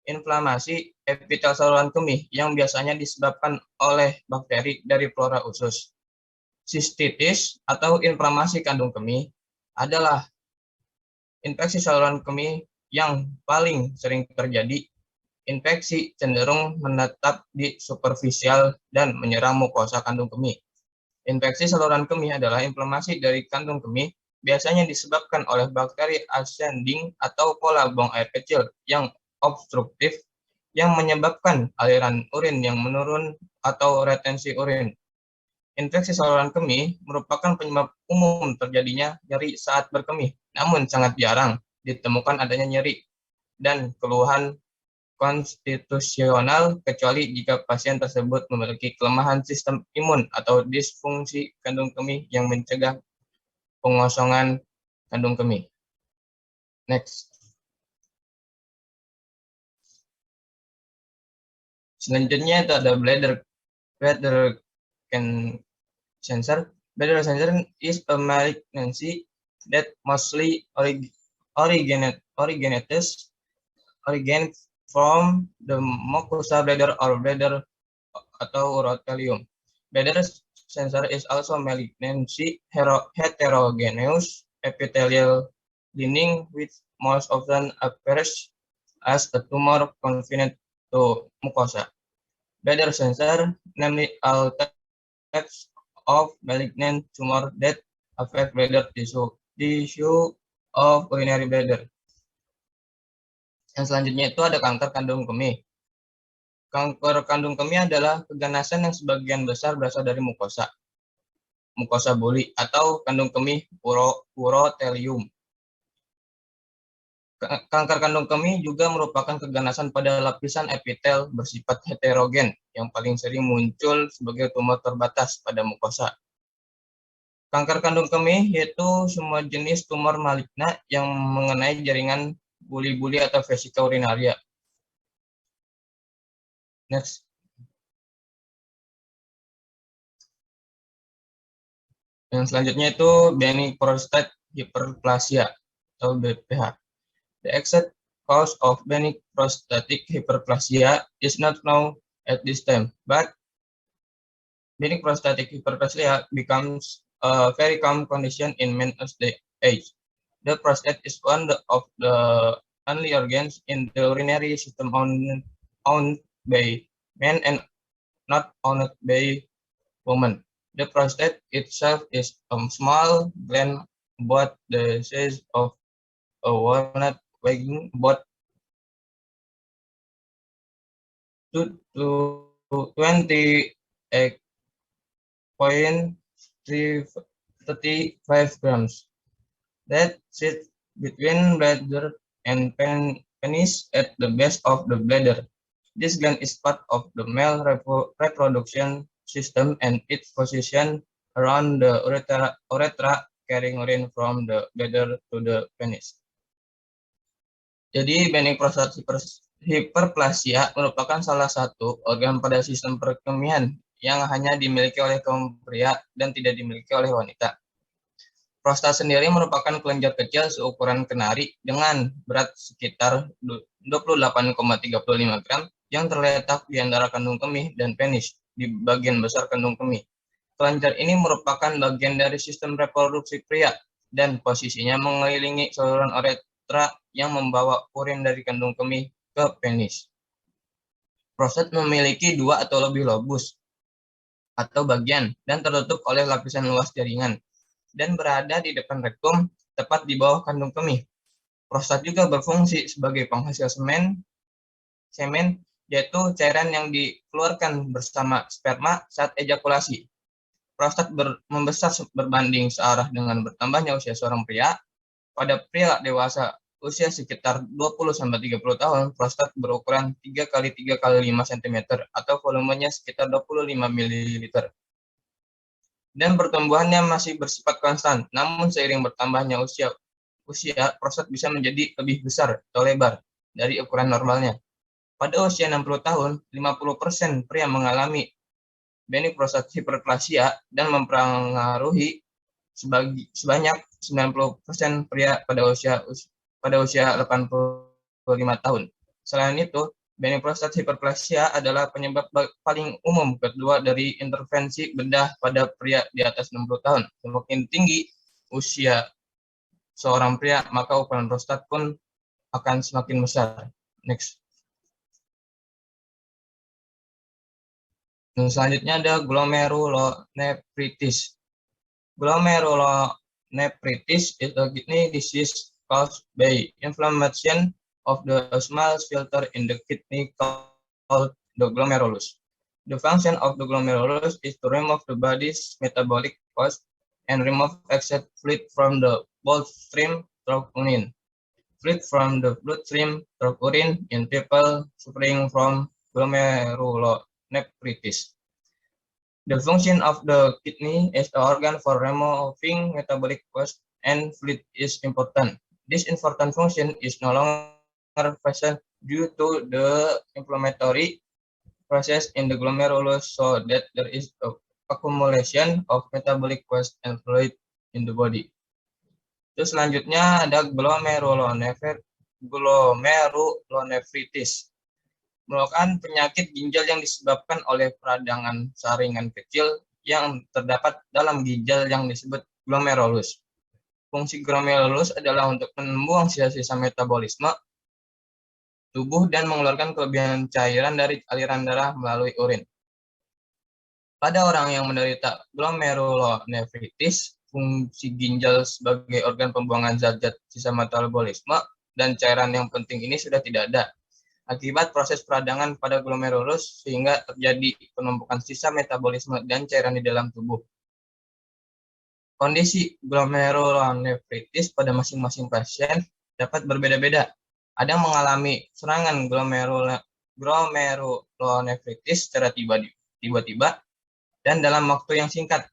inflamasi epitel saluran kemih yang biasanya disebabkan oleh bakteri dari flora usus. Sistitis atau inflamasi kandung kemih adalah infeksi saluran kemih yang paling sering terjadi. Infeksi cenderung menetap di superficial dan menyerang mukosa kandung kemih. Infeksi saluran kemih adalah inflamasi dari kandung kemih, biasanya disebabkan oleh bakteri ascending atau pola buang air kecil yang obstruktif, yang menyebabkan aliran urin yang menurun atau retensi urin. Infeksi saluran kemih merupakan penyebab umum terjadinya nyeri saat berkemih, namun sangat jarang ditemukan adanya nyeri dan keluhan konstitusional kecuali jika pasien tersebut memiliki kelemahan sistem imun atau disfungsi kandung kemih yang mencegah pengosongan kandung kemih. Next. Selanjutnya itu ada bladder sensor. Bladder sensor is a malignancy that mostly originates from the mucosa bladder or bladder atau urothelium. Bladder sensor is also malignancy heterogeneous epithelial lining which most often appears as a tumor confined to mucosa. Bladder sensor, namely all types of malignant tumor that affect bladder tissue of urinary bladder. Yang selanjutnya itu ada kanker kandung kemih. Kanker kandung kemih adalah keganasan yang sebagian besar berasal dari mukosa buli atau kandung kemih urothelium. Kanker kandung kemih juga merupakan keganasan pada lapisan epitel bersifat heterogen yang paling sering muncul sebagai tumor terbatas pada mukosa. Kanker kandung kemih yaitu semua jenis tumor maligna yang mengenai jaringan buli-buli atau vesika urinaria. Next. Yang selanjutnya itu benign prostate hyperplasia atau BPH. The exact cause of benign prostatic hyperplasia is not known at this time, but benign prostatic hyperplasia becomes a very common condition in men of the age. The prostate is one of the only organs in the urinary system owned by men and not owned by women. The prostate itself is a small gland about the size of a walnut, weighing about 2 to 28.35 grams. That sits between bladder and penis at the base of the bladder. This gland is part of the male reproduction system and its position around the urethra carrying urine from the bladder to the penis. Jadi benign prostatic hyperplasia merupakan salah satu organ pada sistem perkemihan yang hanya dimiliki oleh kaum pria dan tidak dimiliki oleh wanita. Prostat sendiri merupakan kelenjar kecil seukuran kenari dengan berat sekitar 28,35 gram yang terletak di antara kandung kemih dan penis di bagian besar kandung kemih. Kelenjar ini merupakan bagian dari sistem reproduksi pria dan posisinya mengelilingi saluran uretra yang membawa urin dari kandung kemih ke penis. Prostat memiliki 2 atau lebih lobus atau bagian dan tertutup oleh lapisan luas jaringan dan berada di depan rektum tepat di bawah kandung kemih. Prostat juga berfungsi sebagai penghasil semen yaitu cairan yang dikeluarkan bersama sperma saat ejakulasi. Prostat membesar berbanding searah dengan bertambahnya usia seorang pria. Pada pria dewasa usia sekitar 20-30 tahun, prostat berukuran 3 x 3 x 5 cm atau volumenya sekitar 25 ml. Dan pertumbuhannya masih bersifat konstan, namun seiring bertambahnya usia prostat bisa menjadi lebih besar atau lebar dari ukuran normalnya. Pada usia 60 tahun, 50% pria mengalami benign prostatic hyperplasia dan mempengaruhi sebanyak 90% pria pada usia 85 tahun. Selain itu, benign prostatic hyperplasia adalah penyebab paling umum kedua dari intervensi bedah pada pria di atas 60 tahun. Semakin tinggi usia seorang pria, maka ukuran prostat pun akan semakin besar. Next. Dan selanjutnya ada glomerulonephritis. Glomerulonephritis is a kidney disease caused by inflammation of the small filter in the kidney called the glomerulus. The function of the glomerulus is to remove the body's metabolic waste and remove excess fluid from the bloodstream through urine. Fluid from the bloodstream through urine in people suffering from glomerulonephritis. The function of the kidney as an organ for removing metabolic waste and fluid is important. This important function is no longer present due to the inflammatory process in the glomerulus so that there is a accumulation of metabolic waste and fluid in the body. Terus selanjutnya ada glomerulonefritis, merupakan penyakit ginjal yang disebabkan oleh peradangan saringan kecil yang terdapat dalam ginjal yang disebut glomerulus. Fungsi glomerulus adalah untuk membuang sisa-sisa metabolisme tubuh dan mengeluarkan kelebihan cairan dari aliran darah melalui urin. Pada orang yang menderita glomerulonefritis, fungsi ginjal sebagai organ pembuangan zat-zat sisa metabolisme dan cairan yang penting ini sudah tidak ada. Akibat proses peradangan pada glomerulus sehingga terjadi penumpukan sisa metabolisme dan cairan di dalam tubuh. Kondisi glomerulonefritis pada masing-masing pasien dapat berbeda-beda. Ada yang mengalami serangan glomerulonefritis secara tiba-tiba dan dalam waktu yang singkat,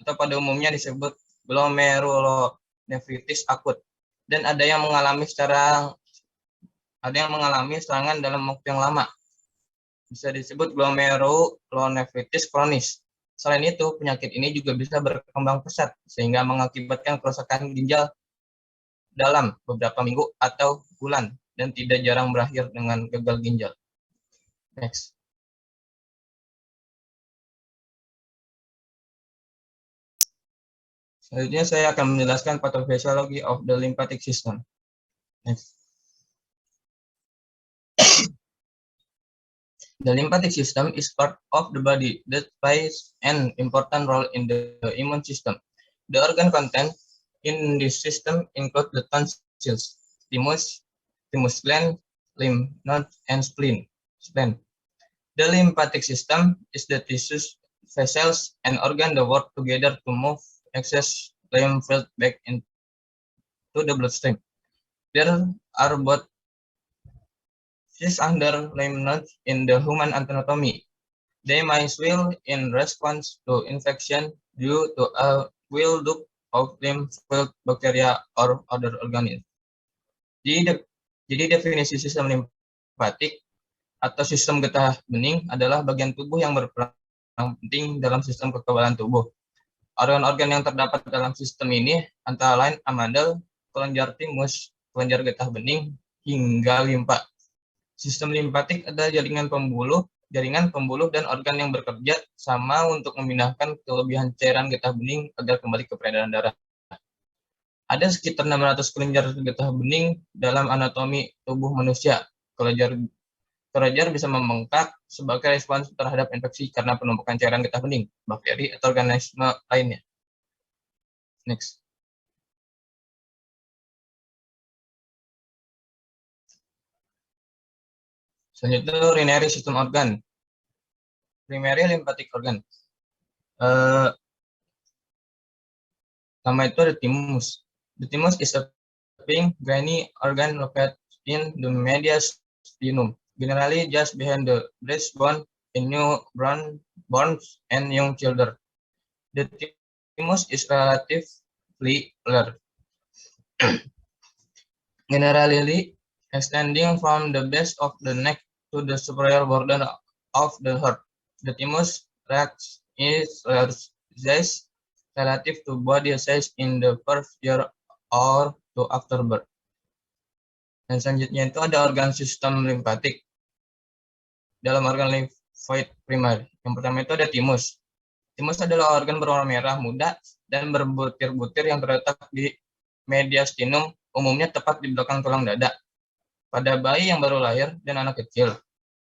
atau pada umumnya disebut glomerulonefritis akut. Dan ada yang mengalami serangan dalam waktu yang lama. Bisa disebut glomerulonefritis kronis. Selain itu, penyakit ini juga bisa berkembang pesat sehingga mengakibatkan kerusakan ginjal dalam beberapa minggu atau bulan dan tidak jarang berakhir dengan gagal ginjal. Next. Selanjutnya saya akan menjelaskan pathophysiology of the lymphatic system. Next. The lymphatic system is part of the body that plays an important role in the immune system. The organ content in this system include the tonsils, thymus gland, lymph nodes, and spleen. The lymphatic system is the tissues, vessels, and organs that work together to move excess lymph fluid back into the bloodstream. There are both under lymph nodes in the human anatomy. They may swell in response to infection due to a buildup of lymph-filled bacteria or other organisms. Jadi definisi sistem limpatik atau sistem getah bening adalah bagian tubuh yang berperan penting dalam sistem kekebalan tubuh. Organ-organ yang terdapat dalam sistem ini antara lain amandel, kelenjar timus, kelenjar getah bening, hingga limpa. Sistem limpatik adalah jaringan pembuluh dan organ yang bekerja sama untuk memindahkan kelebihan cairan getah bening agar kembali ke peredaran darah. Ada sekitar 600 kelenjar getah bening dalam anatomi tubuh manusia. Kelenjar bisa membengkak sebagai respons terhadap infeksi karena penumpukan cairan getah bening, bakteri, atau organisme lainnya. Next. Selanjutnya urinary system organ. Primary lymphatic organ. Nama itu ada thymus. The thymus is a pink, grainy organ located in the mediastinum, generally just behind the breastbone in newborns and young children. The thymus is relatively large, generally extending from the base of the neck to the superior border of the heart. The thymus range is large size relative to body size in the first year or to after birth. Dan selanjutnya itu ada organ sistem limpatik. Dalam organ lymphoid primer, yang pertama itu ada thymus. Thymus adalah organ berwarna merah muda dan berbutir-butir yang terletak di mediastinum, umumnya tepat di belakang tulang dada. Pada bayi yang baru lahir dan anak kecil,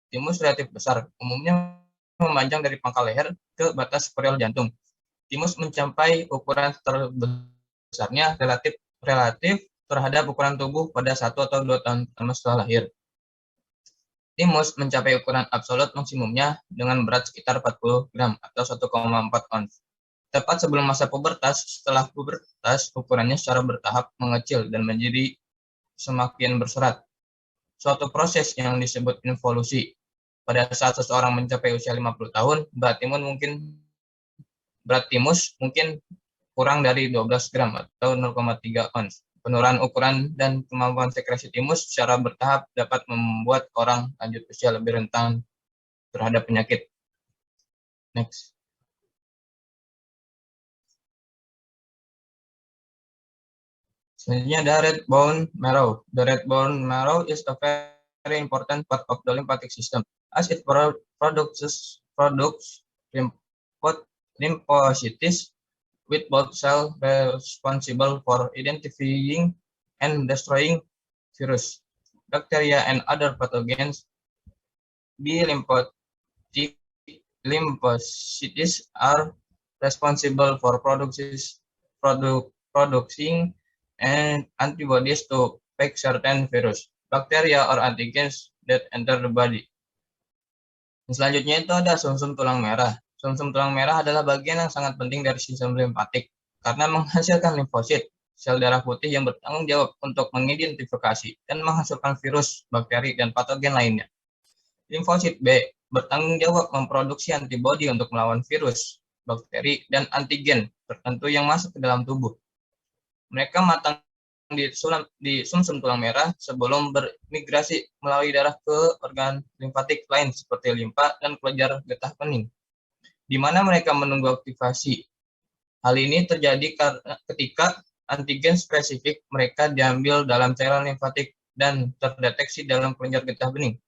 thymus relatif besar, umumnya memanjang dari pangkal leher ke batas superior jantung. Thymus mencapai ukuran terbesarnya relatif terhadap ukuran tubuh pada 1 atau 2 tahun pertama setelah lahir. Thymus mencapai ukuran absolut maksimumnya dengan berat sekitar 40 gram atau 1,4 ons. Tepat sebelum masa pubertas, setelah pubertas ukurannya secara bertahap mengecil dan menjadi semakin berserat. Suatu proses yang disebut involusi. Pada saat seseorang mencapai usia 50 tahun, berat thymus mungkin kurang dari 12 gram atau 0,3 ons. Penurunan ukuran dan kemampuan sekresi thymus secara bertahap dapat membuat orang lanjut usia lebih rentan terhadap penyakit. Next. Selanjutnya ada red bone marrow. The red bone marrow is a very important part of the lymphatic system as it produces lymphocytes with both cells responsible for identifying and destroying virus, bacteria, and other pathogens. The lymphocytes are responsible for producing and antibodies to fight certain virus, bacteria, or antigens that enter the body. Selanjutnya itu ada sumsum tulang merah. Sumsum tulang merah adalah bagian yang sangat penting dari sistem limfatik karena menghasilkan limfosit, sel darah putih yang bertanggung jawab untuk mengidentifikasi dan menghasilkan virus, bakteri, dan patogen lainnya. Limfosit B bertanggung jawab memproduksi antibodi untuk melawan virus, bakteri, dan antigen tertentu yang masuk ke dalam tubuh. Mereka matang di sumsum tulang merah sebelum bermigrasi melalui darah ke organ limfatik lain seperti limfa dan kelenjar getah bening, di mana mereka menunggu aktivasi. Hal ini terjadi ketika antigen spesifik mereka diambil dalam cairan limfatik dan terdeteksi dalam kelenjar getah bening.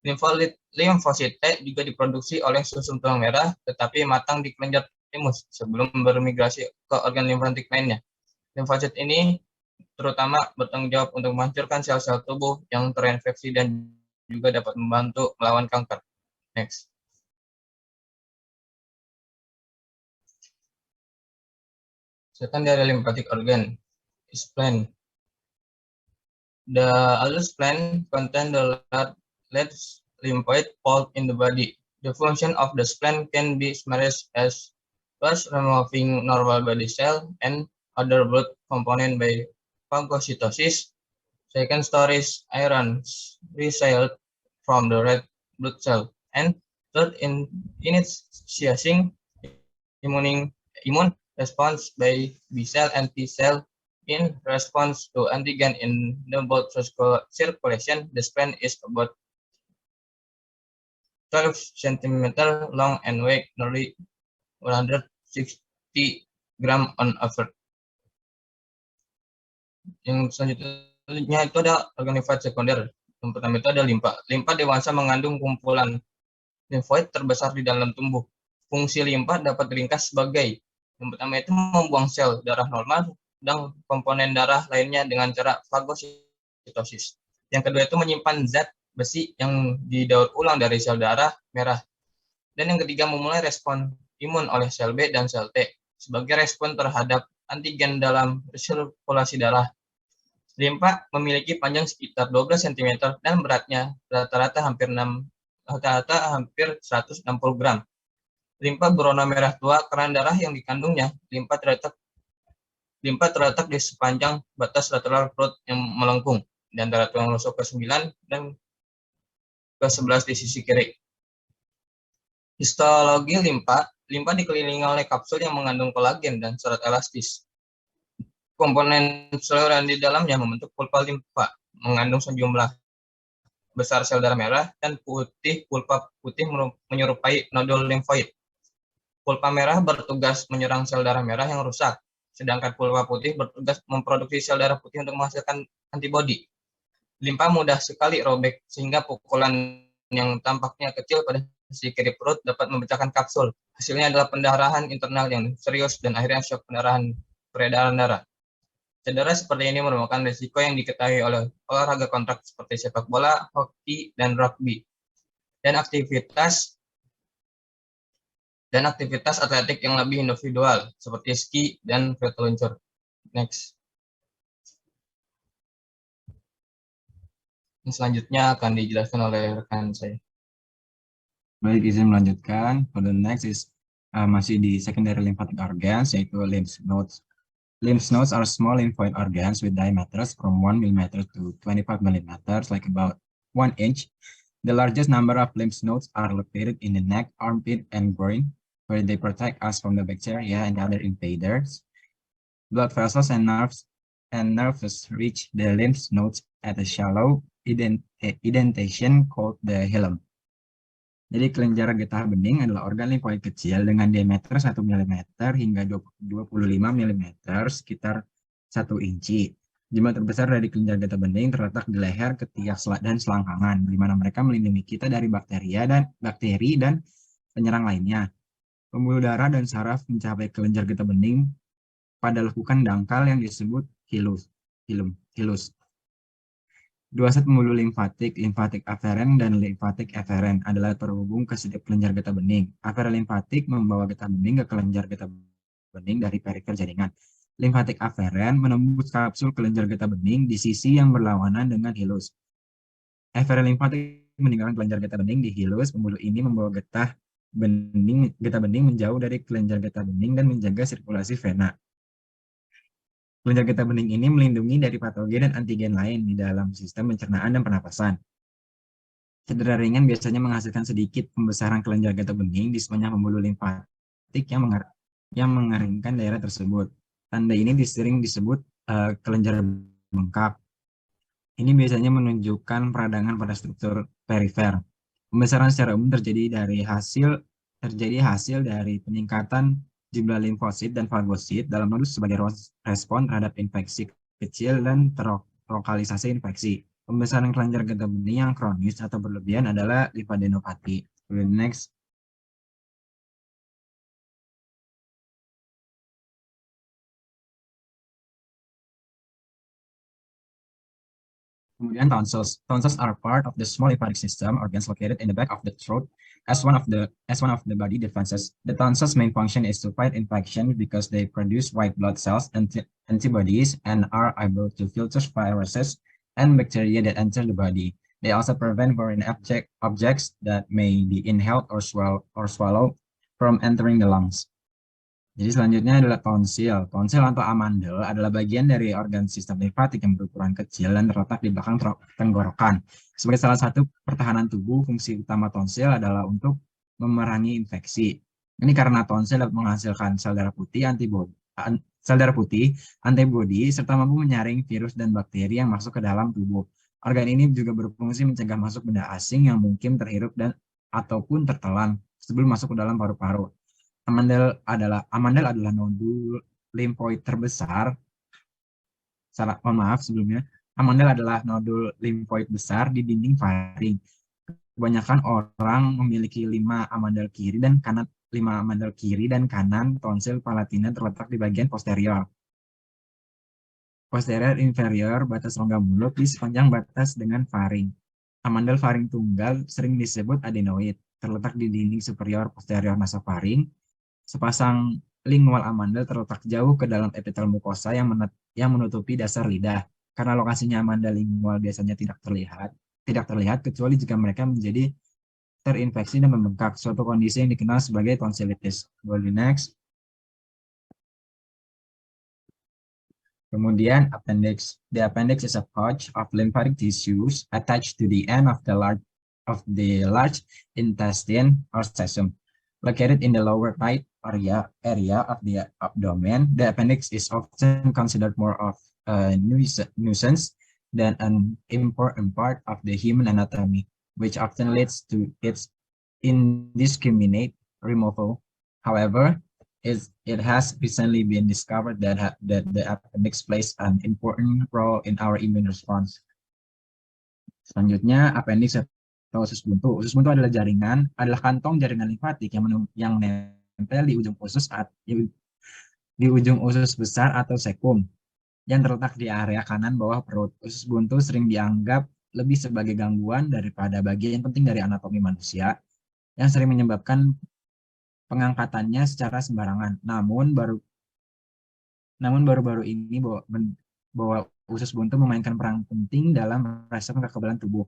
Limfosit T juga diproduksi oleh sumsum tulang merah, tetapi matang di kelenjar timus sebelum bermigrasi ke organ limfatik lainnya. Limfosit ini terutama bertanggung jawab untuk menghancurkan sel-sel tubuh yang terinfeksi dan juga dapat membantu melawan kanker. Next. Secondary lymphatic organ, spleen. The allus spleen contains the largest lymphoid pulp in the body. The function of the spleen can be summarized as first removing normal body cell and other blood component by phagocytosis. Second, storage iron recycled from the red blood cell. And third, initiating immune response by B cell and T cell in response to antigen in the blood circulation. The spleen is about 12 cm long and weigh nearly 160 gram on average. Yang selanjutnya itu ada organ limfoid sekunder. Yang pertama itu ada limfa. Limfa dewasa mengandung kumpulan limfoid terbesar di dalam tubuh. Fungsi limfa dapat diringkas sebagai yang pertama itu membuang sel darah normal dan komponen darah lainnya dengan cara fagositosis. Yang kedua itu menyimpan zat besi yang didaur ulang dari sel darah merah. Dan yang ketiga memulai respon imun oleh sel B dan sel T sebagai respon terhadap antigen dalam sirkulasi darah. Limfa memiliki panjang sekitar 12 cm dan beratnya rata-rata hampir 160 gram. Limfa berwarna merah tua karena darah yang dikandungnya. Limfa terletak di sepanjang batas lateral perut yang melengkung di antara tulang rusuk ke-9 dan ke-11 di sisi kiri. Histologi limfa dikelilingi oleh kapsul yang mengandung kolagen dan serat elastis. Komponen seluruhan di dalamnya membentuk pulpa limfa, mengandung sejumlah besar sel darah merah dan pulpa putih menyerupai nodul limfoid. Pulpa merah bertugas menyerang sel darah merah yang rusak, sedangkan pulpa putih bertugas memproduksi sel darah putih untuk menghasilkan antibodi. Limfa mudah sekali robek sehingga pukulan yang tampaknya kecil pada sisi kiri perut dapat memecahkan kapsul. Hasilnya adalah pendarahan internal yang serius dan akhirnya shock peredaran darah. Cedera seperti ini merupakan risiko yang diketahui oleh olahraga kontak seperti sepak bola, hoki, dan rugby. Dan aktivitas atletik yang lebih individual seperti ski dan veteluncur. Next. Selanjutnya akan dijelaskan oleh rekan saya. Baik, izin melanjutkan. For the next is masih di secondary lymphatic organs, yaitu lymph nodes. Lymph nodes are small lymphoid organs with diameters from 1 mm to 25 mm, like about 1 inch. The largest number of lymph nodes are located in the neck, armpit, and groin, where they protect us from the bacteria and other invaders. Blood vessels and nerves reach the lymph nodes at a shallow indentation called the hilum. Jadi kelenjar getah bening adalah organ limfoid kecil dengan diameter 1 mm hingga 25 mm, sekitar 1 inci. Jumlah terbesar dari kelenjar getah bening terletak di leher, ketiak, dan selangkangan, di mana mereka melindungi kita dari bakteri dan penyerang lainnya. Pembuluh darah dan saraf mencapai kelenjar getah bening pada lekukan dangkal yang disebut hilus. Dua set pembuluh limfatik aferen dan limfatik eferen adalah terhubung ke setiap kelenjar getah bening. Aferen limfatik membawa getah bening ke kelenjar getah bening dari perifer jaringan. Limfatik aferen menembus kapsul kelenjar getah bening di sisi yang berlawanan dengan hilus. Eferen limfatik meninggalkan kelenjar getah bening di hilus. Pembuluh ini membawa getah bening menjauh dari kelenjar getah bening dan menjaga sirkulasi vena. Kelenjar getah bening ini melindungi dari patogen dan antigen lain di dalam sistem pencernaan dan pernapasan. Cedera ringan biasanya menghasilkan sedikit pembesaran kelenjar getah bening di sepanjang pembuluh limfatik yang mengeringkan daerah tersebut. Tanda ini sering disebut kelenjar bengkak. Ini biasanya menunjukkan peradangan pada struktur perifer. Pembesaran secara umum terjadi hasil dari peningkatan jumlah limfosit dan fagosit dalam nodus sebagai respon terhadap infeksi kecil dan terlokalisasi infeksi. Pembesaran kelenjar getah bening yang kronis atau berlebihan adalah limfadenopati. Next. Kemudian tonsils. Tonsils are part of the small lymphatic system, organs located in the back of the throat as one of the body defenses. The tonsils' main function is to fight infection because they produce white blood cells and antibodies and are able to filter viruses and bacteria that enter the body. They also prevent foreign objects that may be inhaled or swallowed from entering the lungs. Jadi selanjutnya adalah tonsil. Tonsil atau amandel adalah bagian dari organ sistem limfatik yang berukuran kecil dan terletak di belakang tenggorokan. Sebagai salah satu pertahanan tubuh, fungsi utama tonsil adalah untuk memerangi infeksi. Ini karena tonsil dapat menghasilkan sel darah putih, antibodi, serta mampu menyaring virus dan bakteri yang masuk ke dalam tubuh. Organ ini juga berfungsi mencegah masuk benda asing yang mungkin terhirup ataupun tertelan sebelum masuk ke dalam paru-paru. Amandel adalah nodul limfoid terbesar. Amandel adalah nodul limfoid besar di dinding faring. Kebanyakan orang memiliki 5 amandel kiri dan kanan. Tonsil palatina terletak di bagian posterior. Posterior inferior, batas rongga mulut di sepanjang batas dengan faring. Amandel faring tunggal sering disebut adenoid, terletak di dinding superior posterior nasofaring. Sepasang lingual amandel terletak jauh ke dalam epitel mukosa yang menutupi dasar lidah. Karena lokasinya amandel lingual biasanya tidak terlihat kecuali jika mereka menjadi terinfeksi dan membengkak, suatu kondisi yang dikenal sebagai tonsilitis. Boleh next. Kemudian appendix. The appendix is a pouch of lymphatic tissues attached to the end of the large intestine or cecum. Located in the lower right area of the abdomen, the appendix is often considered more of a nuisance than an important part of the human anatomy, which often leads to its indiscriminate removal. However, it has recently been discovered that the appendix plays an important role in our immune response. Selanjutnya, appendix atau usus buntu. Usus buntu adalah kantong jaringan limfatik yang menempel di ujung usus besar atau sekum yang terletak di area kanan bawah perut. Usus buntu sering dianggap lebih sebagai gangguan daripada bagian penting dari anatomi manusia yang sering menyebabkan pengangkatannya secara sembarangan. Namun baru-baru ini bahwa usus buntu memainkan peran penting dalam respon kekebalan tubuh.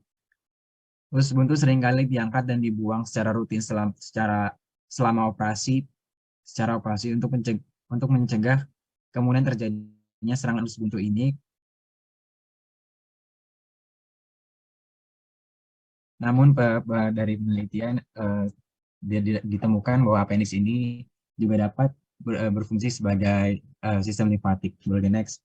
Usus buntu seringkali diangkat dan dibuang secara rutin selama operasi untuk mencegah kemudian terjadinya serangan usus buntu ini. Namun dari penelitian ditemukan bahwa appendix ini juga dapat berfungsi sebagai sistem limfatik. Boleh next.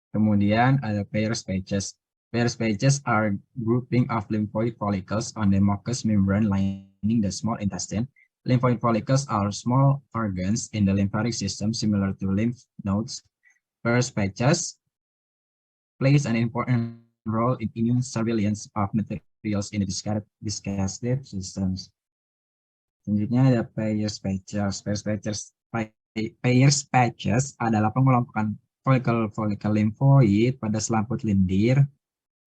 Kemudian ada Peyer's patches. Pairs patches are grouping of lymphoid follicles on the mucous membrane lining the small intestine. Lymphoid follicles are small organs in the lymphatic system similar to lymph nodes. Pairs patches plays an important role in immune surveillance of materials in the digestive systems. Selanjutnya ada Pairs patches. Pairs patches adalah pengelompokan folikel limfoid pada selaput lendir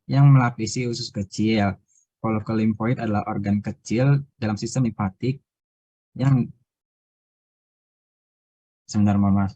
yang melapisi usus kecil. Folikel limfoid adalah organ kecil dalam sistem limfatik yang sebentar, mohon maaf.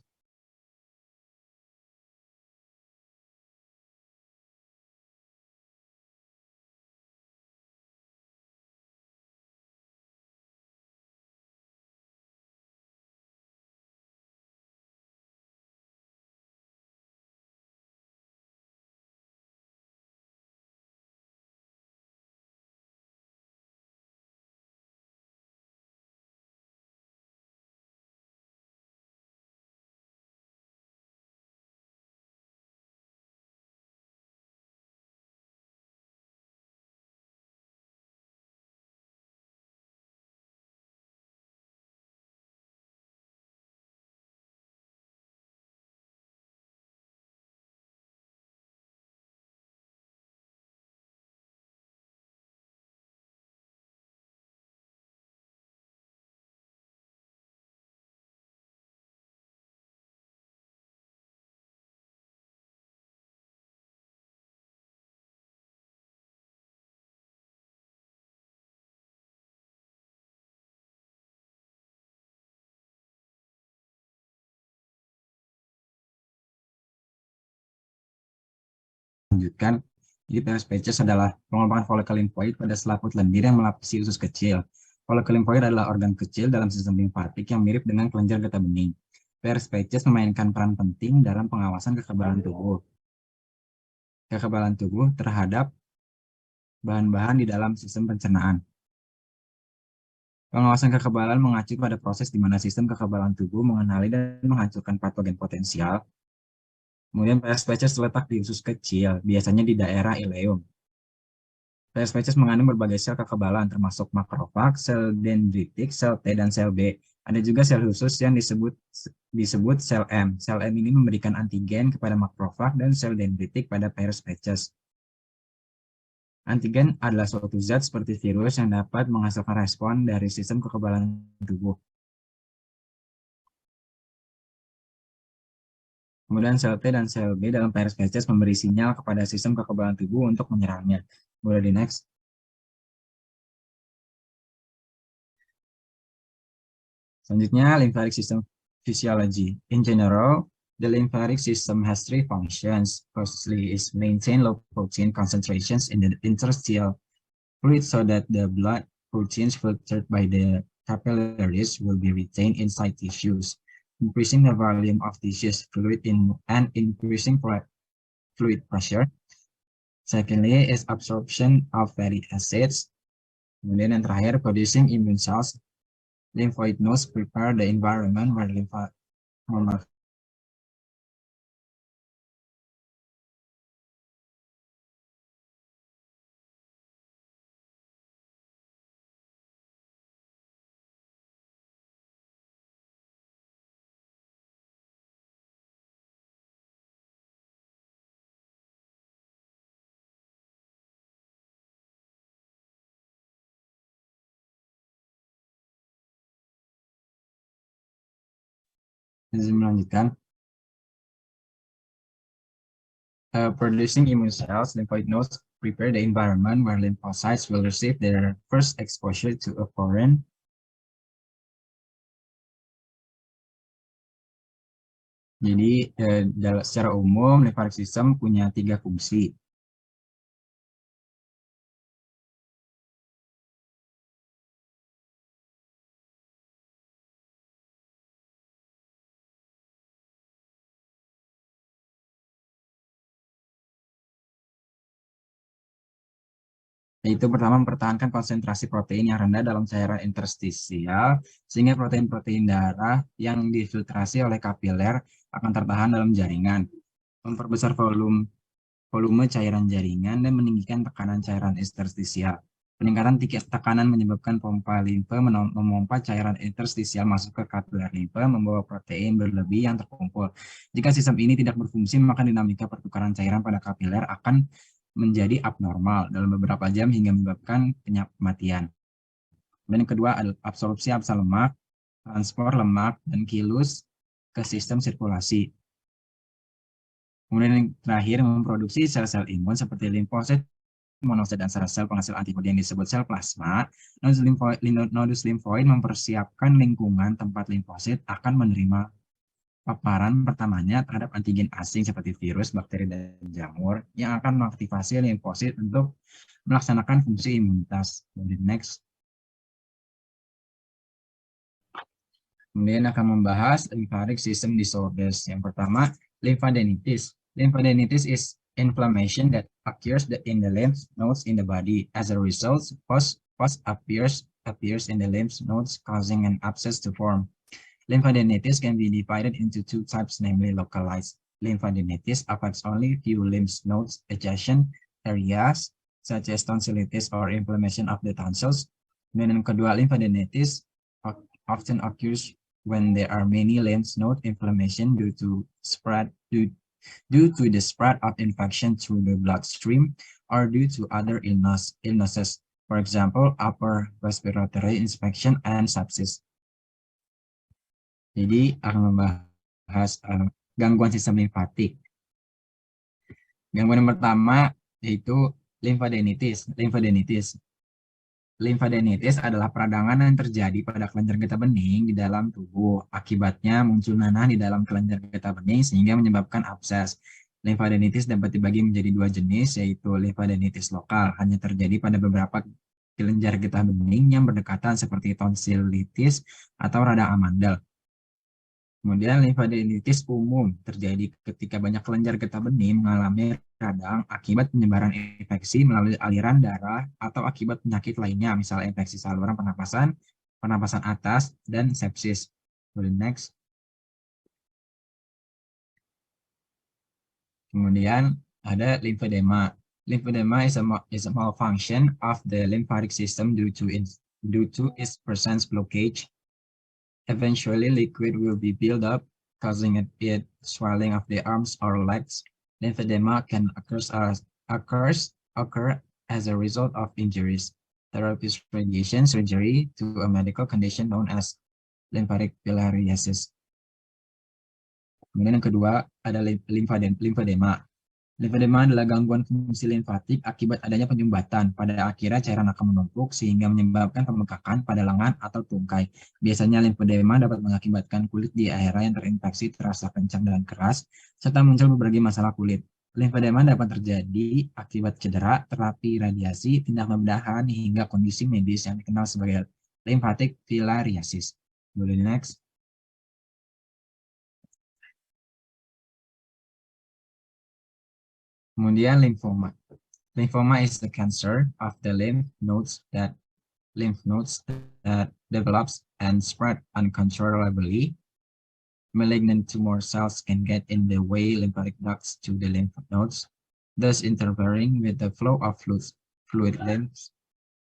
Lanjutkan. Jadi Pairs patches adalah pengelompokan folikel limfoid pada selaput lendir yang melapisi usus kecil. Folikel limfoid adalah organ kecil dalam sistem limfatik yang mirip dengan kelenjar getah bening. Pairs patches memainkan peran penting dalam pengawasan kekebalan tubuh. Kekebalan tubuh terhadap bahan-bahan di dalam sistem pencernaan. Pengawasan kekebalan mengacu pada proses di mana sistem kekebalan tubuh mengenali dan menghancurkan patogen potensial. Kemudian Pairs patches terletak di usus kecil, biasanya di daerah ileum. Pairs patches mengandung berbagai sel kekebalan, termasuk makrofag, sel dendritik, sel T, dan sel B. Ada juga sel khusus yang disebut sel M. Sel M ini memberikan antigen kepada makrofag dan sel dendritik pada Pairs patches. Antigen adalah suatu zat seperti virus yang dapat menghasilkan respon dari sistem kekebalan tubuh. Kemudian sel T dan sel B dalam Pairs patches memberi sinyal kepada sistem kekebalan tubuh untuk menyerangnya. Boleh di next. Selanjutnya, lymphatic system physiology. In general, the lymphatic system has three functions. Firstly, is maintain low protein concentrations in the interstitial fluid so that the blood proteins filtered by the capillaries will be retained inside tissues, increasing the volume of tissues fluid and increasing fluid pressure. Secondly, is absorption of fatty acids. Kemudian yang terakhir, producing immune cells. Lymphoid nodes prepare the environment where melanjutkan. Producing immune cells, lymphoid nodes prepare the environment where lymphocytes will receive their first exposure to a foreign. Jadi secara umum lymphatic system punya 3 fungsi. Yaitu pertama, mempertahankan konsentrasi protein yang rendah dalam cairan interstisial, sehingga protein-protein darah yang difiltrasi oleh kapiler akan tertahan dalam jaringan. Memperbesar volume volume cairan jaringan dan meninggikan tekanan cairan interstisial. Peningkatan tekanan menyebabkan pompa limfe memompa cairan interstisial masuk ke kapiler limfe, membawa protein berlebih yang terkumpul. Jika sistem ini tidak berfungsi, maka dinamika pertukaran cairan pada kapiler akan menjadi abnormal dalam beberapa jam hingga menyebabkan kematian. Dan yang kedua adalah absorpsi asam lemak, transport lemak, dan kilus ke sistem sirkulasi. Kemudian yang terakhir, memproduksi sel-sel imun seperti limfosit, monosit, dan sel-sel penghasil antibodi yang disebut sel plasma. Nodus limfoid mempersiapkan lingkungan tempat limfosit akan menerima paparan pertamanya terhadap antigen asing seperti virus, bakteri, dan jamur yang akan mengaktifasi limfosit untuk melaksanakan fungsi imunitas. Kemudian next. Kemudian akan membahas lymphatic system disorders. Yang pertama, lymphadenitis. Lymphadenitis is inflammation that occurs in the lymph nodes in the body. As a result, pus appears in the lymph nodes, causing an abscess to form. Lymphadenitis can be divided into two types, namely localized lymphadenitis affects only few lymph nodes adjacent areas, such as tonsillitis or inflammation of the tonsils. Dan yang kedua, lymphadenitis often occurs when there are many lymph node inflammation due to the spread of infection through the bloodstream or due to other illnesses, for example, upper respiratory infection and sepsis. Jadi akan membahas gangguan sistem limfatik. Gangguan yang pertama yaitu lymphadenitis. Lymphadenitis adalah peradangan yang terjadi pada kelenjar getah bening di dalam tubuh. Akibatnya muncul nanah di dalam kelenjar getah bening sehingga menyebabkan abses. Lymphadenitis dapat dibagi menjadi dua jenis, yaitu lymphadenitis lokal, hanya terjadi pada beberapa kelenjar getah bening yang berdekatan seperti tonsillitis atau radang amandel. Kemudian lymphadenitis umum terjadi ketika banyak kelenjar getah bening mengalami radang akibat penyebaran infeksi melalui aliran darah atau akibat penyakit lainnya, misalnya infeksi saluran pernapasan, pernapasan atas, dan sepsis. Next. Kemudian ada lymphedema. Lymphedema is a malfunction of the lymphatic system due to its presence blockage. Eventually, liquid will be built up, causing it swelling of the arms or legs. Lymphedema can occur as a result of injuries, therapies, radiation, surgery, to a medical condition known as lymphatic filariasis. Kemudian yang kedua ada lymphedema. Lymphedema adalah gangguan fungsi limfatik akibat adanya penyumbatan. Pada akhirnya cairan akan menumpuk sehingga menyebabkan pembengkakan pada lengan atau tungkai. Biasanya lymphedema dapat mengakibatkan kulit di area yang terinfeksi terasa kencang dan keras, serta muncul berbagai masalah kulit. Lymphedema dapat terjadi akibat cedera, terapi radiasi, tindak pembedahan, hingga kondisi medis yang dikenal sebagai lymphatic filariasis. Boleh next. Kemudian lymphoma. Lymphoma is the cancer of the lymph nodes that develops and spread uncontrollably. Malignant tumor cells can get in the way lymphatic ducts to the lymph nodes, thus interfering with the flow of fluid lymphs.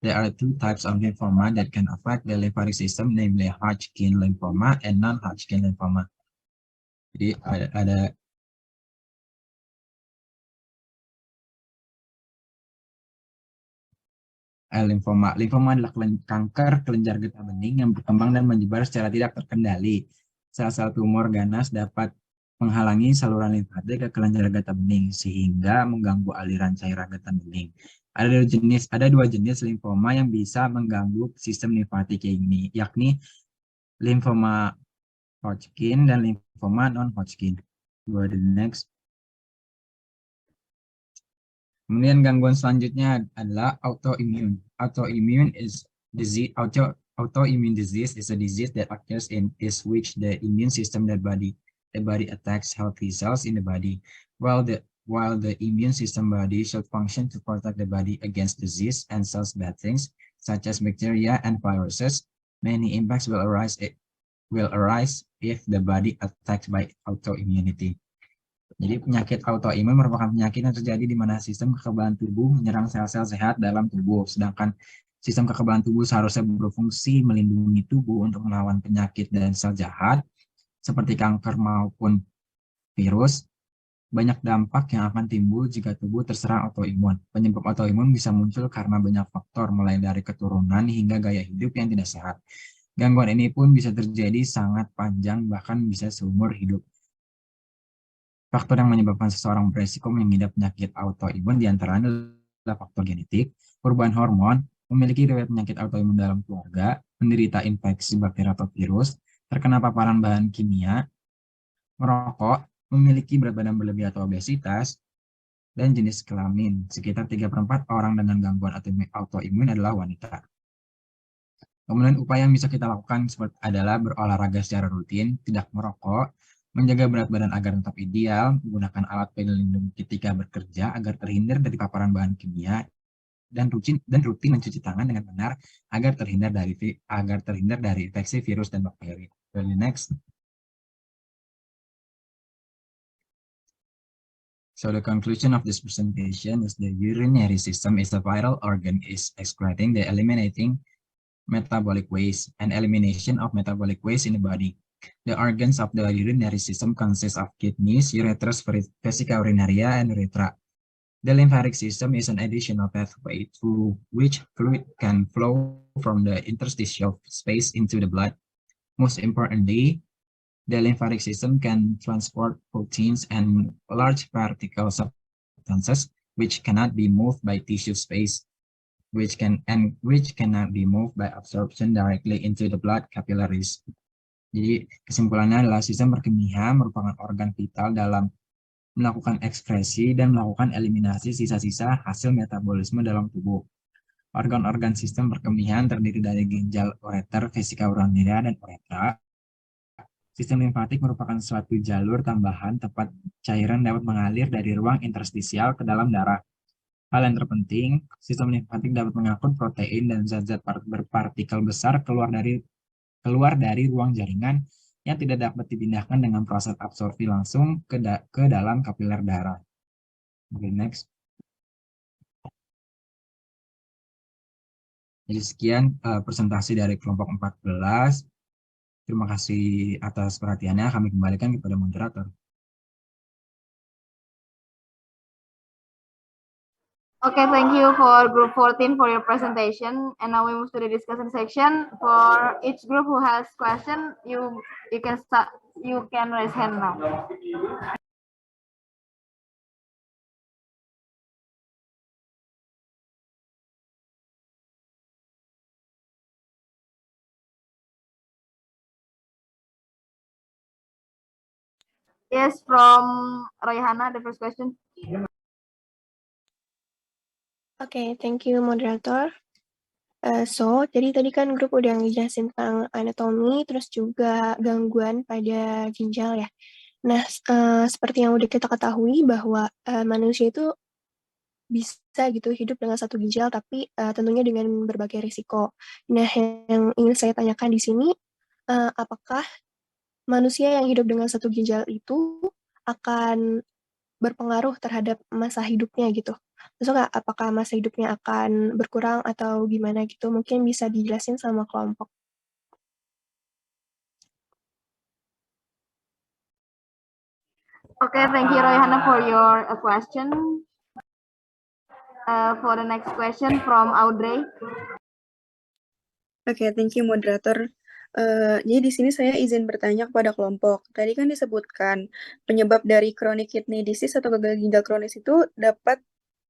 There are two types of lymphoma that can affect the lymphatic system, namely Hodgkin lymphoma and non-Hodgkin lymphoma. Jadi ada lymphoma. Lymphoma adalah kanker kelenjar getah bening yang berkembang dan menyebar secara tidak terkendali. Sel-sel tumor ganas dapat menghalangi saluran limfatik ke kelenjar getah bening sehingga mengganggu aliran cairan getah bening. Ada dua jenis lymphoma yang bisa mengganggu sistem limfatik ini, yakni lymphoma Hodgkin dan lymphoma non-Hodgkin. Go to the next. Kemudian gangguan selanjutnya adalah autoimmune. Autoimmune disease is a disease that occurs in which the immune system the body attacks healthy cells in the body. While the immune system body should function to protect the body against disease and cells bad things such as bacteria and viruses, many impacts will arise if the body attacked by autoimmunity. Jadi penyakit autoimun merupakan penyakit yang terjadi di mana sistem kekebalan tubuh menyerang sel-sel sehat dalam tubuh, sedangkan sistem kekebalan tubuh seharusnya berfungsi melindungi tubuh untuk melawan penyakit dan sel jahat, seperti kanker maupun virus. Banyak dampak yang akan timbul jika tubuh terserang autoimun. Penyebab autoimun bisa muncul karena banyak faktor, mulai dari keturunan hingga gaya hidup yang tidak sehat. Gangguan ini pun bisa terjadi sangat panjang, bahkan bisa seumur hidup. Faktor yang menyebabkan seseorang beresiko mengidap penyakit autoimun diantaranya adalah faktor genetik, perubahan hormon, memiliki riwayat penyakit autoimun dalam keluarga, menderita infeksi bakteri atau virus, terkena paparan bahan kimia, merokok, memiliki berat badan berlebih atau obesitas, dan jenis kelamin. Sekitar 3/4 orang dengan gangguan autoimun adalah wanita. Kemudian upaya yang bisa kita lakukan adalah berolahraga secara rutin, tidak merokok, menjaga berat badan agar tetap ideal, menggunakan alat pelindung ketika bekerja agar terhindar dari paparan bahan kimia, dan rutin mencuci tangan dengan benar agar terhindar dari infeksi virus dan bakteri. Next. So the conclusion of this presentation is the urinary system is a vital organ is excreting the eliminating metabolic waste and elimination of metabolic waste in the body. The organs of the urinary system consist of kidneys, ureters, vesica urinaria, and urethra. The lymphatic system is an additional pathway through which fluid can flow from the interstitial space into the blood. Most importantly, the lymphatic system can transport proteins and large particle substances which cannot be moved by tissue space, which cannot be moved by absorption directly into the blood capillaries. Jadi kesimpulannya adalah sistem perkemihan merupakan organ vital dalam melakukan ekskresi dan melakukan eliminasi sisa-sisa hasil metabolisme dalam tubuh. Organ-organ sistem perkemihan terdiri dari ginjal, ureter, vesika urinaria, dan uretra. Sistem limfatik merupakan suatu jalur tambahan tempat cairan dapat mengalir dari ruang interstisial ke dalam darah. Hal yang terpenting, sistem limfatik dapat mengangkut protein dan zat-zat berpartikel besar keluar dari ruang jaringan yang tidak dapat dipindahkan dengan proses absorpsi langsung ke dalam kapiler darah. Oke, next. Jadi sekian presentasi dari kelompok 14. Terima kasih atas perhatiannya. Kami kembalikan kepada moderator. Okay, thank you for group 14 for your presentation. And now we move to the discussion section. For each group who has question, you can raise hand now. Yes, from Rayhana, the first question. Oke, thank you moderator. Jadi tadi kan grup udah ngejelasin tentang anatomi, terus juga gangguan pada ginjal ya. Nah, seperti yang udah kita ketahui bahwa manusia itu bisa gitu hidup dengan satu ginjal, tapi tentunya dengan berbagai risiko. Nah, yang ingin saya tanyakan di sini, apakah manusia yang hidup dengan satu ginjal itu akan berpengaruh terhadap masa hidupnya gitu? Maksudnya nggak, apakah masa hidupnya akan berkurang atau gimana gitu? Mungkin bisa dijelasin sama kelompok. Okay, thank you Rayhana for your question. For the next question from Audrey. Oke, thank you moderator. Jadi di sini saya izin bertanya kepada kelompok. Tadi kan disebutkan penyebab dari chronic kidney disease atau gagal ginjal kronis itu dapat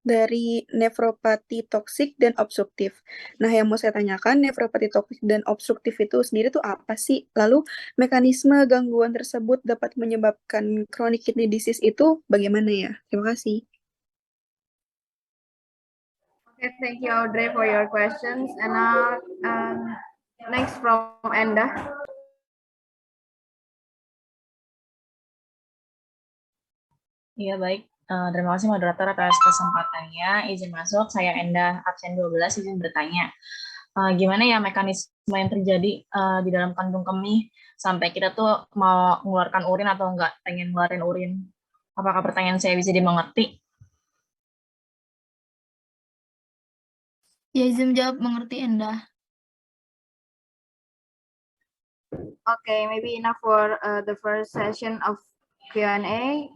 dari nefropati toksik dan obstruktif. Nah, yang mau saya tanyakan, nefropati toksik dan obstruktif itu sendiri tuh apa sih? Lalu mekanisme gangguan tersebut dapat menyebabkan chronic kidney disease itu bagaimana ya? Terima kasih. Okay, thank you Audrey for your questions. And next from Enda. Iya, baik. Terima kasih moderator atas kesempatannya. Izin masuk, saya Enda, absen 12, izin bertanya. Gimana ya mekanisme yang terjadi di dalam kandung kemih sampai kita tuh mau mengeluarkan urin atau enggak pengen ngeluarin urin? Apakah pertanyaan saya bisa dimengerti? Ya, izin menjawab mengerti Endah. Okay, maybe enough for the first session of Q&A.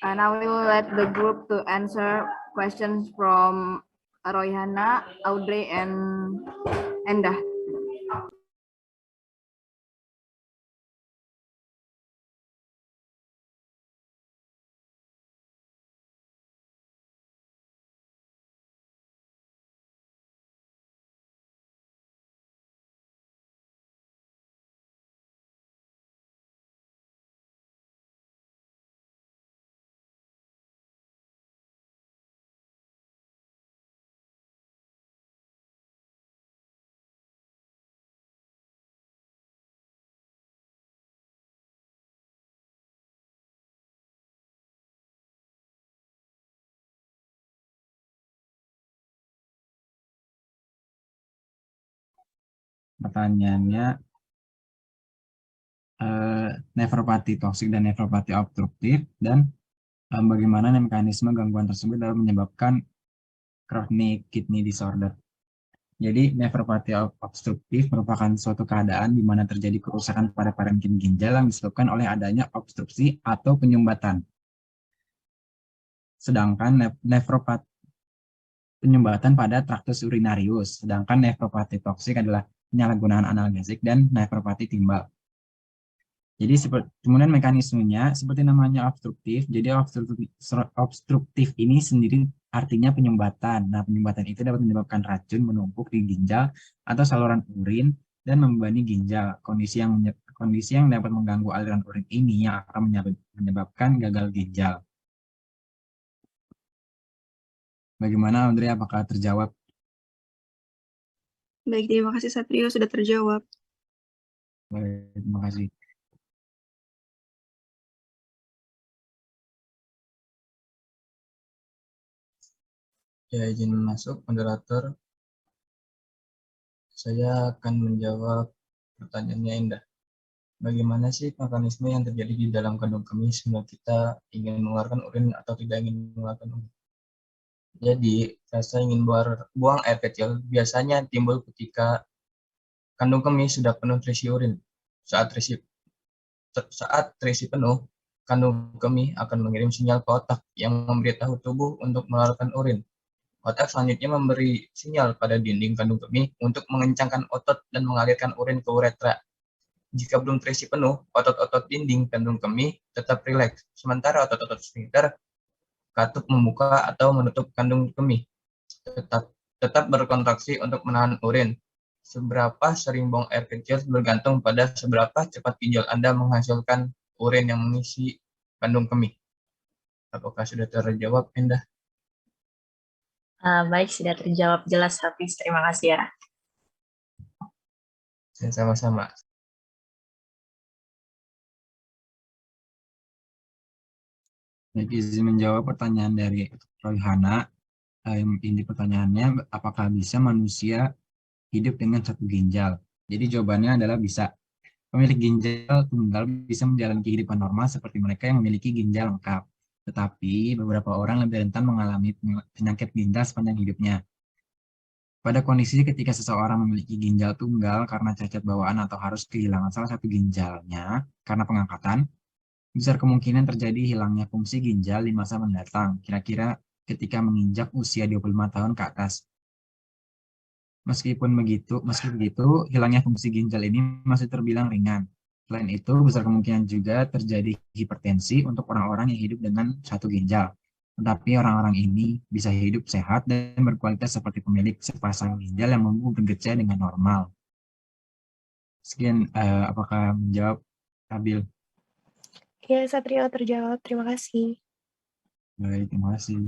Now we will let the group to answer questions from Royhana, Audrey, and Endah. Pertanyaannya, nefropati toksik dan nefropati obstruktif, dan bagaimana mekanisme gangguan tersebut dapat menyebabkan chronic kidney disorder. Jadi, nefropati obstruktif merupakan suatu keadaan di mana terjadi kerusakan pada parenkim ginjal yang disebabkan oleh adanya obstruksi atau penyumbatan. Sedangkan nefropati penyumbatan pada traktus urinarius, sedangkan nefropati toksik adalah penyalahgunaan analgesik dan nefropati timbal. Jadi kemudian mekanismenya seperti namanya obstruktif. Jadi obstruktif ini sendiri artinya penyumbatan. Nah, penyumbatan itu dapat menyebabkan racun menumpuk di ginjal atau saluran urin dan membebani ginjal. Kondisi yang dapat mengganggu aliran urin ini yang akan menyebabkan gagal ginjal. Bagaimana, Audrey? Apakah terjawab? Baik, terima kasih Satrio sudah terjawab. Baik, terima kasih. Ya, izin masuk, moderator. Saya akan menjawab pertanyaannya Indah. Bagaimana sih mekanisme yang terjadi di dalam kandung kemih sehingga kita ingin mengeluarkan urin atau tidak ingin mengeluarkan urin? Jadi, rasa ingin buang air kecil biasanya timbul ketika kandung kemih sudah penuh terisi urin. Saat terisi penuh, kandung kemih akan mengirim sinyal ke otak yang memberitahu tubuh untuk mengeluarkan urin. Otak selanjutnya memberi sinyal pada dinding kandung kemih untuk mengencangkan otot dan mengalirkan urin ke uretra. Jika belum terisi penuh, otot-otot dinding kandung kemih tetap rileks, sementara otot-otot sphinkter katup membuka atau menutup kandung kemih tetap berkontraksi untuk menahan urin. Seberapa sering buang air kecil bergantung pada seberapa cepat ginjal Anda menghasilkan urin yang mengisi kandung kemih. Apakah sudah terjawab, Endah? Baik, sudah terjawab jelas, Hafiz. Terima kasih ya. Sama-sama. Baik, izin menjawab pertanyaan dari Royhana. Ini pertanyaannya, apakah bisa manusia hidup dengan satu ginjal? Jadi jawabannya adalah bisa. Pemilik ginjal tunggal bisa menjalani kehidupan normal seperti mereka yang memiliki ginjal lengkap. Tetapi beberapa orang lebih rentan mengalami penyakit ginjal sepanjang hidupnya. Pada kondisi ketika seseorang memiliki ginjal tunggal karena cacat bawaan atau harus kehilangan salah satu ginjalnya karena pengangkatan, besar kemungkinan terjadi hilangnya fungsi ginjal di masa mendatang, kira-kira ketika menginjak usia 25 tahun ke atas. Meski begitu, hilangnya fungsi ginjal ini masih terbilang ringan. Selain itu, besar kemungkinan juga terjadi hipertensi untuk orang-orang yang hidup dengan satu ginjal. Tetapi orang-orang ini bisa hidup sehat dan berkualitas seperti pemilik sepasang ginjal yang mampu bekerja dengan normal. Sekian, apakah menjawab, Abil? Ya, Satrio terjawab. Terima kasih. Baik, terima kasih.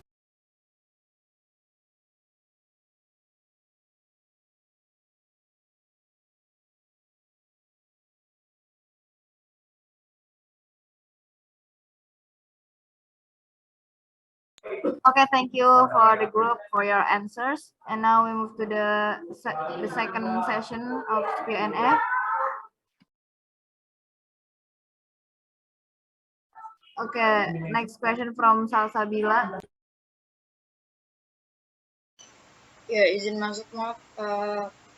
Okay, thank you for the group for your answers. And now we move to the second session of Q&A. Okay, next question from Salsabila. Ya, izin masuk, maaf.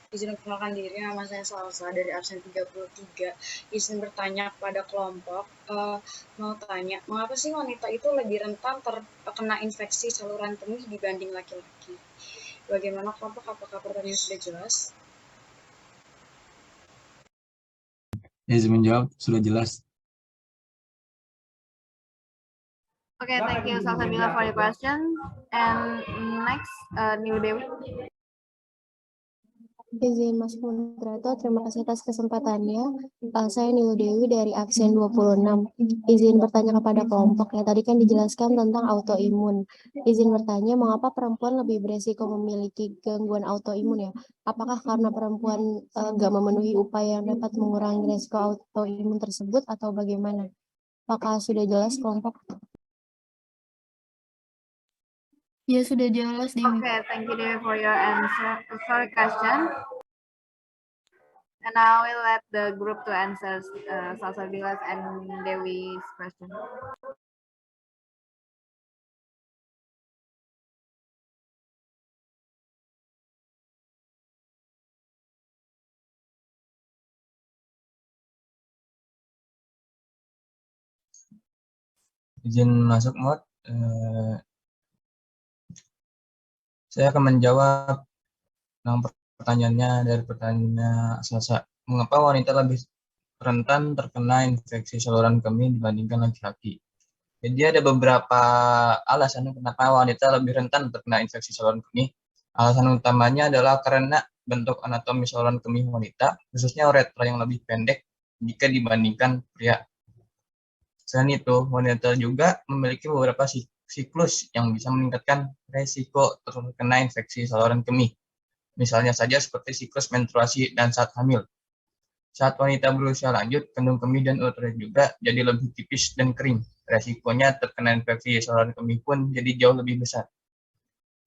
Izin memperkenalkan diri, nama saya Salsa dari absen 33. Izin bertanya kepada kelompok, mau tanya, mengapa sih wanita itu lebih rentan terkena infeksi saluran kemih dibanding laki-laki? Bagaimana kelompok, apakah pertanyaan sudah jelas? Izin menjawab, sudah jelas. Okay, thank you Salsabila for your question. And next, New Dewi. Izin masuk moderator, terima kasih atas kesempatannya. Saya Nilu Dewi dari absen 26. Izin bertanya kepada kelompok ya. Tadi kan dijelaskan tentang autoimun. Izin bertanya, mengapa perempuan lebih beresiko memiliki gangguan autoimun ya? Apakah karena perempuan nggak memenuhi upaya yang dapat mengurangi resiko autoimun tersebut atau bagaimana? Apakah sudah jelas kelompok? Ya, sudah jelas, Dewi. Okay, thank you Dewi for your answer, for question. And now we'll let the group to answer Salsabila's and Dewi's question. Izin masuk mod. Saya akan menjawab yang pertanyaannya dari pertanyaan Salsa. Mengapa wanita lebih rentan terkena infeksi saluran kemih dibandingkan laki-laki? Jadi ada beberapa alasan kenapa wanita lebih rentan terkena infeksi saluran kemih. Alasan utamanya adalah karena bentuk anatomi saluran kemih wanita, khususnya uretra yang lebih pendek jika dibandingkan pria. Selain itu, wanita juga memiliki beberapa siklus yang bisa meningkatkan resiko terkena infeksi saluran kemih. Misalnya saja seperti siklus menstruasi dan saat hamil. Saat wanita berusia lanjut, kandung kemih dan uretra juga jadi lebih tipis dan kering. Resikonya terkena infeksi saluran kemih pun jadi jauh lebih besar.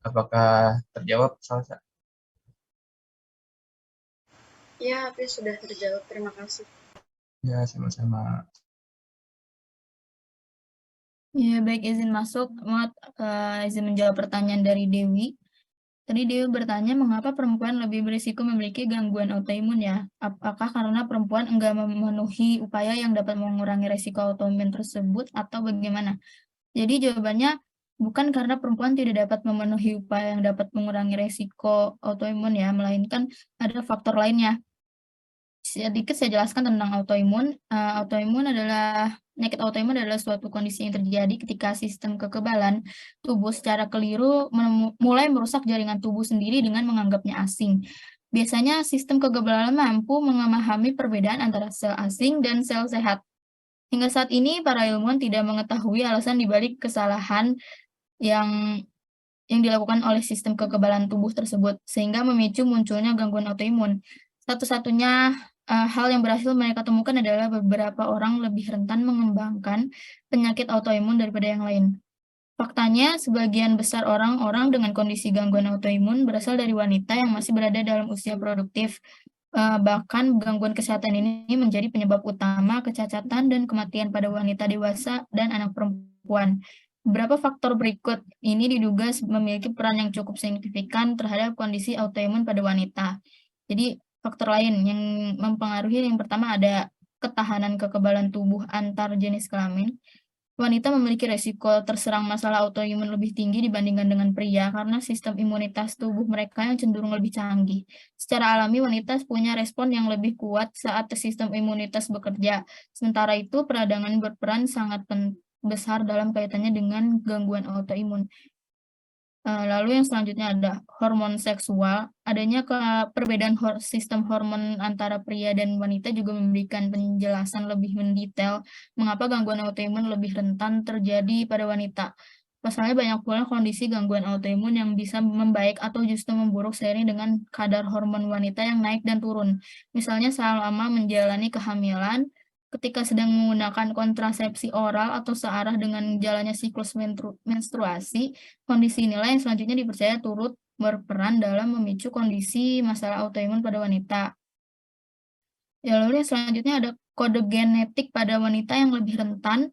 Apakah terjawab, Salsa? Ya, tapi sudah terjawab. Terima kasih. Ya, sama-sama. Ya, baik, izin masuk. Izin menjawab pertanyaan dari Dewi. Tadi Dewi bertanya mengapa perempuan lebih berisiko memiliki gangguan autoimun ya? Apakah karena perempuan enggak memenuhi upaya yang dapat mengurangi resiko autoimun tersebut atau bagaimana? Jadi jawabannya bukan karena perempuan tidak dapat memenuhi upaya yang dapat mengurangi resiko autoimun ya, melainkan ada faktor lainnya. Sedikit saya jelaskan tentang autoimun. Penyakit autoimun adalah suatu kondisi yang terjadi ketika sistem kekebalan tubuh secara keliru mulai merusak jaringan tubuh sendiri dengan menganggapnya asing. Biasanya sistem kekebalan mampu memahami perbedaan antara sel asing dan sel sehat. Hingga saat ini para ilmuwan tidak mengetahui alasan dibalik kesalahan yang dilakukan oleh sistem kekebalan tubuh tersebut, sehingga memicu munculnya gangguan autoimun. Satu-satunya hal yang berhasil mereka temukan adalah beberapa orang lebih rentan mengembangkan penyakit autoimun daripada yang lain. Faktanya, sebagian besar orang-orang dengan kondisi gangguan autoimun berasal dari wanita yang masih berada dalam usia produktif. Bahkan gangguan kesehatan ini menjadi penyebab utama kecacatan dan kematian pada wanita dewasa dan anak perempuan. Beberapa faktor berikut ini diduga memiliki peran yang cukup signifikan terhadap kondisi autoimun pada wanita. Jadi faktor lain yang mempengaruhi yang pertama ada ketahanan kekebalan tubuh antar jenis kelamin. Wanita memiliki resiko terserang masalah autoimun lebih tinggi dibandingkan dengan pria karena sistem imunitas tubuh mereka yang cenderung lebih canggih. Secara alami, wanita punya respon yang lebih kuat saat sistem imunitas bekerja. Sementara itu, peradangan berperan sangat besar dalam kaitannya dengan gangguan autoimun. Lalu yang selanjutnya ada hormon seksual. Adanya perbedaan sistem hormon antara pria dan wanita juga memberikan penjelasan lebih mendetail mengapa gangguan autoimun lebih rentan terjadi pada wanita. Pasalnya banyak pula kondisi gangguan autoimun yang bisa membaik atau justru memburuk seiring dengan kadar hormon wanita yang naik dan turun. Misalnya selama menjalani kehamilan, ketika sedang menggunakan kontrasepsi oral atau searah dengan jalannya siklus menstruasi, kondisi inilah yang selanjutnya dipercaya turut berperan dalam memicu kondisi masalah autoimun pada wanita. Ya, lalu yang selanjutnya ada kode genetik pada wanita yang lebih rentan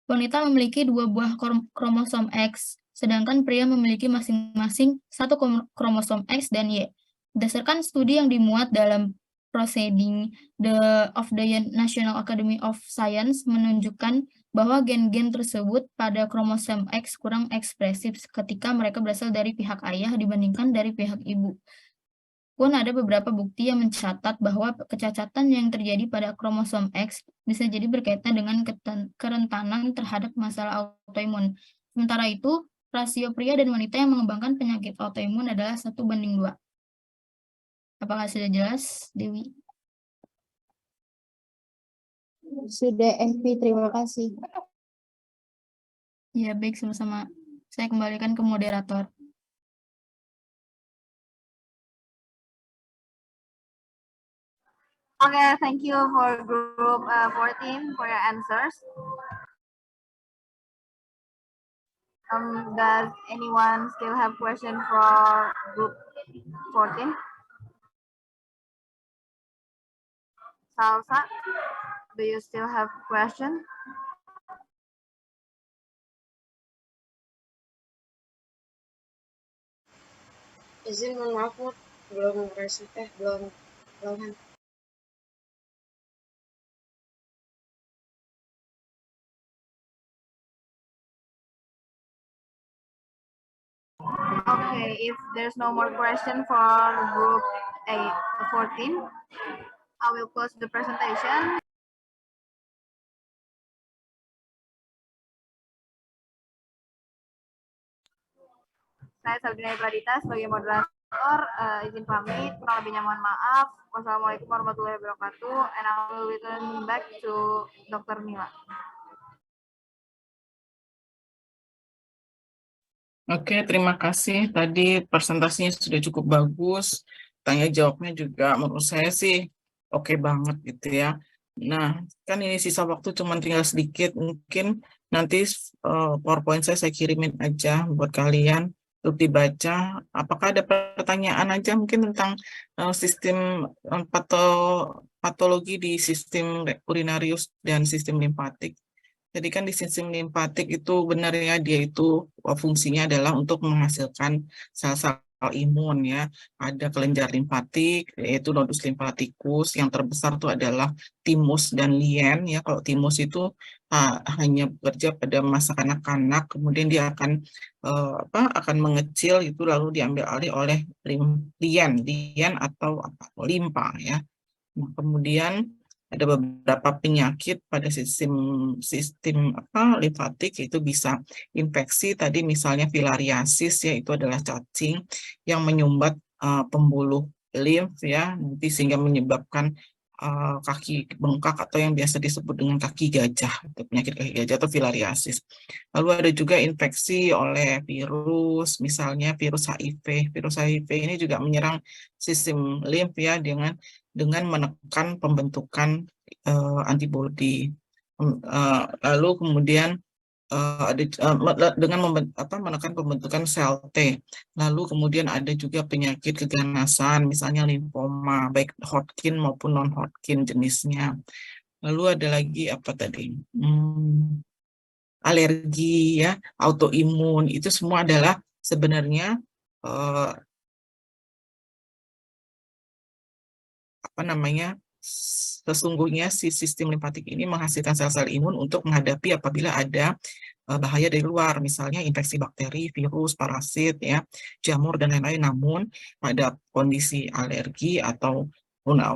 Wanita memiliki 2 buah kromosom X, sedangkan pria memiliki masing-masing 1 kromosom X dan Y. Berdasarkan studi yang dimuat dalam Proceeding of the National Academy of Science menunjukkan bahwa gen-gen tersebut pada kromosom X kurang ekspresif ketika mereka berasal dari pihak ayah dibandingkan dari pihak ibu. Pun ada beberapa bukti yang mencatat bahwa kecacatan yang terjadi pada kromosom X bisa jadi berkaitan dengan kerentanan terhadap masalah autoimun. Sementara itu, rasio pria dan wanita yang mengembangkan penyakit autoimun adalah 1:2. Apakah sudah jelas, Dewi? Sudah, Evi. Terima kasih. Ya, baik, sama-sama. Saya kembalikan ke moderator. Okay, thank you for group 14 for your answers. Does anyone still have question for group 14? Salsa, do you still have question? Izin mohon maaf, belum belum. Okay, if there's no more question for group 14, I will close the presentation. Saya Sabrina Pradita sebagai moderator, izin pamit, kurang lebihnya mohon maaf. Wassalamualaikum warahmatullahi wabarakatuh, and I will return back to Dr. Mila. Oke, terima kasih. Tadi presentasinya sudah cukup bagus. Tanya jawabnya juga menurut saya sih oke banget gitu ya. Nah, kan ini sisa waktu cuma tinggal sedikit. Mungkin nanti PowerPoint saya kirimin aja buat kalian untuk dibaca. Apakah ada pertanyaan aja mungkin tentang sistem patologi di sistem urinarius dan sistem limfatik? Jadi kan di sistem limfatik itu benar ya, dia itu fungsinya adalah untuk menghasilkan sel-sel imun ya. Ada kelenjar limfatik, yaitu nodus limfatikus, yang terbesar itu adalah timus dan lien ya. Kalau timus itu hanya bekerja pada masa kanak-kanak, kemudian dia akan mengecil itu lalu diambil alih oleh lien atau limpa ya. Nah, kemudian ada beberapa penyakit pada sistem limfatik, itu bisa infeksi tadi misalnya filariasis ya, itu adalah cacing yang menyumbat pembuluh limf ya, nanti sehingga menyebabkan kaki bengkak atau yang biasa disebut dengan kaki gajah, atau penyakit kaki gajah atau filariasis. Lalu ada juga infeksi oleh virus, misalnya virus HIV. Virus HIV ini juga menyerang sistem limf ya dengan menekan pembentukan antibodi. Lalu kemudian dengan menekan pembentukan sel T. Lalu kemudian ada juga penyakit keganasan, misalnya limfoma, baik Hodgkin maupun non-Hodgkin jenisnya. Lalu ada lagi apa tadi? Alergi ya, autoimun, itu semua adalah sebenarnya sesungguhnya si sistem limfatik ini menghasilkan sel-sel imun untuk menghadapi apabila ada bahaya dari luar, misalnya infeksi bakteri, virus, parasit, ya, jamur, dan lain-lain. Namun pada kondisi alergi atau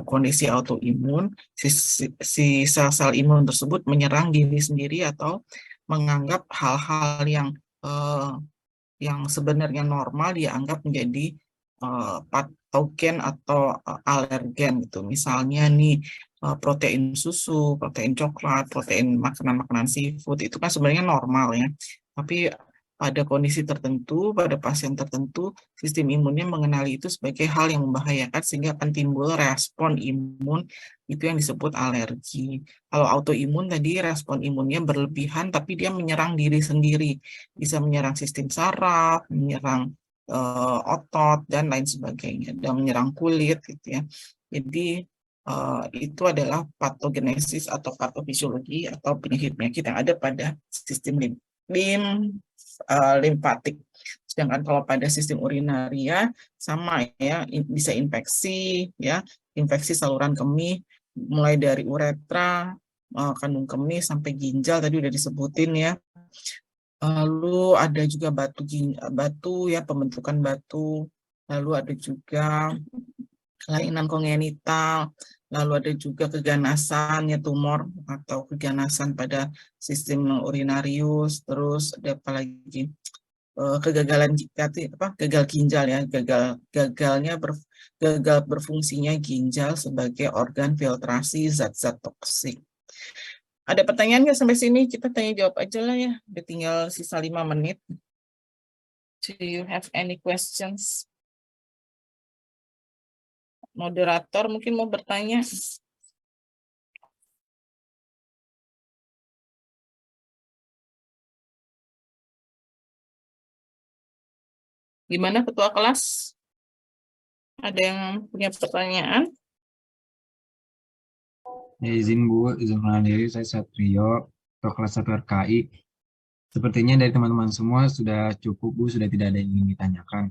kondisi autoimun, si sel-sel imun tersebut menyerang diri sendiri atau menganggap hal-hal yang sebenarnya normal dianggap menjadi patogen atau alergen gitu. Misalnya nih protein susu, protein coklat, protein makanan-makanan seafood itu kan sebenarnya normal ya. Tapi pada kondisi tertentu, pada pasien tertentu, sistem imunnya mengenali itu sebagai hal yang membahayakan sehingga akan timbul respon imun, itu yang disebut alergi. Kalau autoimun tadi respon imunnya berlebihan tapi dia menyerang diri sendiri, bisa menyerang sistem saraf, menyerang otot dan lain sebagainya, dan menyerang kulit gitu ya. Jadi itu adalah patogenesis atau patofisiologi atau penyakit-penyakit yang ada pada sistem limfatik. Sedangkan kalau pada sistem urinaria sama ya, bisa infeksi ya, infeksi saluran kemih mulai dari uretra, kandung kemih sampai ginjal tadi udah disebutin ya. Lalu ada juga batu ya, pembentukan batu, lalu ada juga kelainan kongenital, lalu ada juga keganasan ya, tumor atau keganasan pada sistem urinarius, terus ada apa lagi, kegagalan gagal ginjal ya, gagal berfungsinya ginjal sebagai organ filtrasi zat-zat toksik. Ada pertanyaan nggak sampai sini? Kita tanya jawab aja lah ya. Udah tinggal sisa 5 menit. Do you have any questions? Moderator mungkin mau bertanya. Gimana ketua kelas? Ada yang punya pertanyaan? Ya, izin Bu, izin mengenalkan diri, saya Satrio, ketua kelas 1 RKI. Sepertinya dari teman-teman semua sudah cukup Bu, sudah tidak ada yang ingin ditanyakan.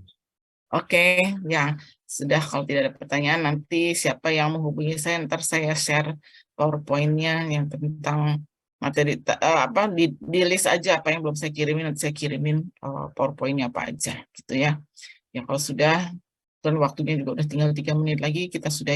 Oke, ya sudah. Kalau tidak ada pertanyaan, nanti siapa yang menghubungi saya, ntar saya share PowerPoint-nya yang tentang materi di list aja apa yang belum saya kirimin, nanti saya kirimin PowerPoint-nya apa aja gitu ya. Ya kalau sudah, dan waktunya juga udah tinggal 3 menit lagi, kita sudah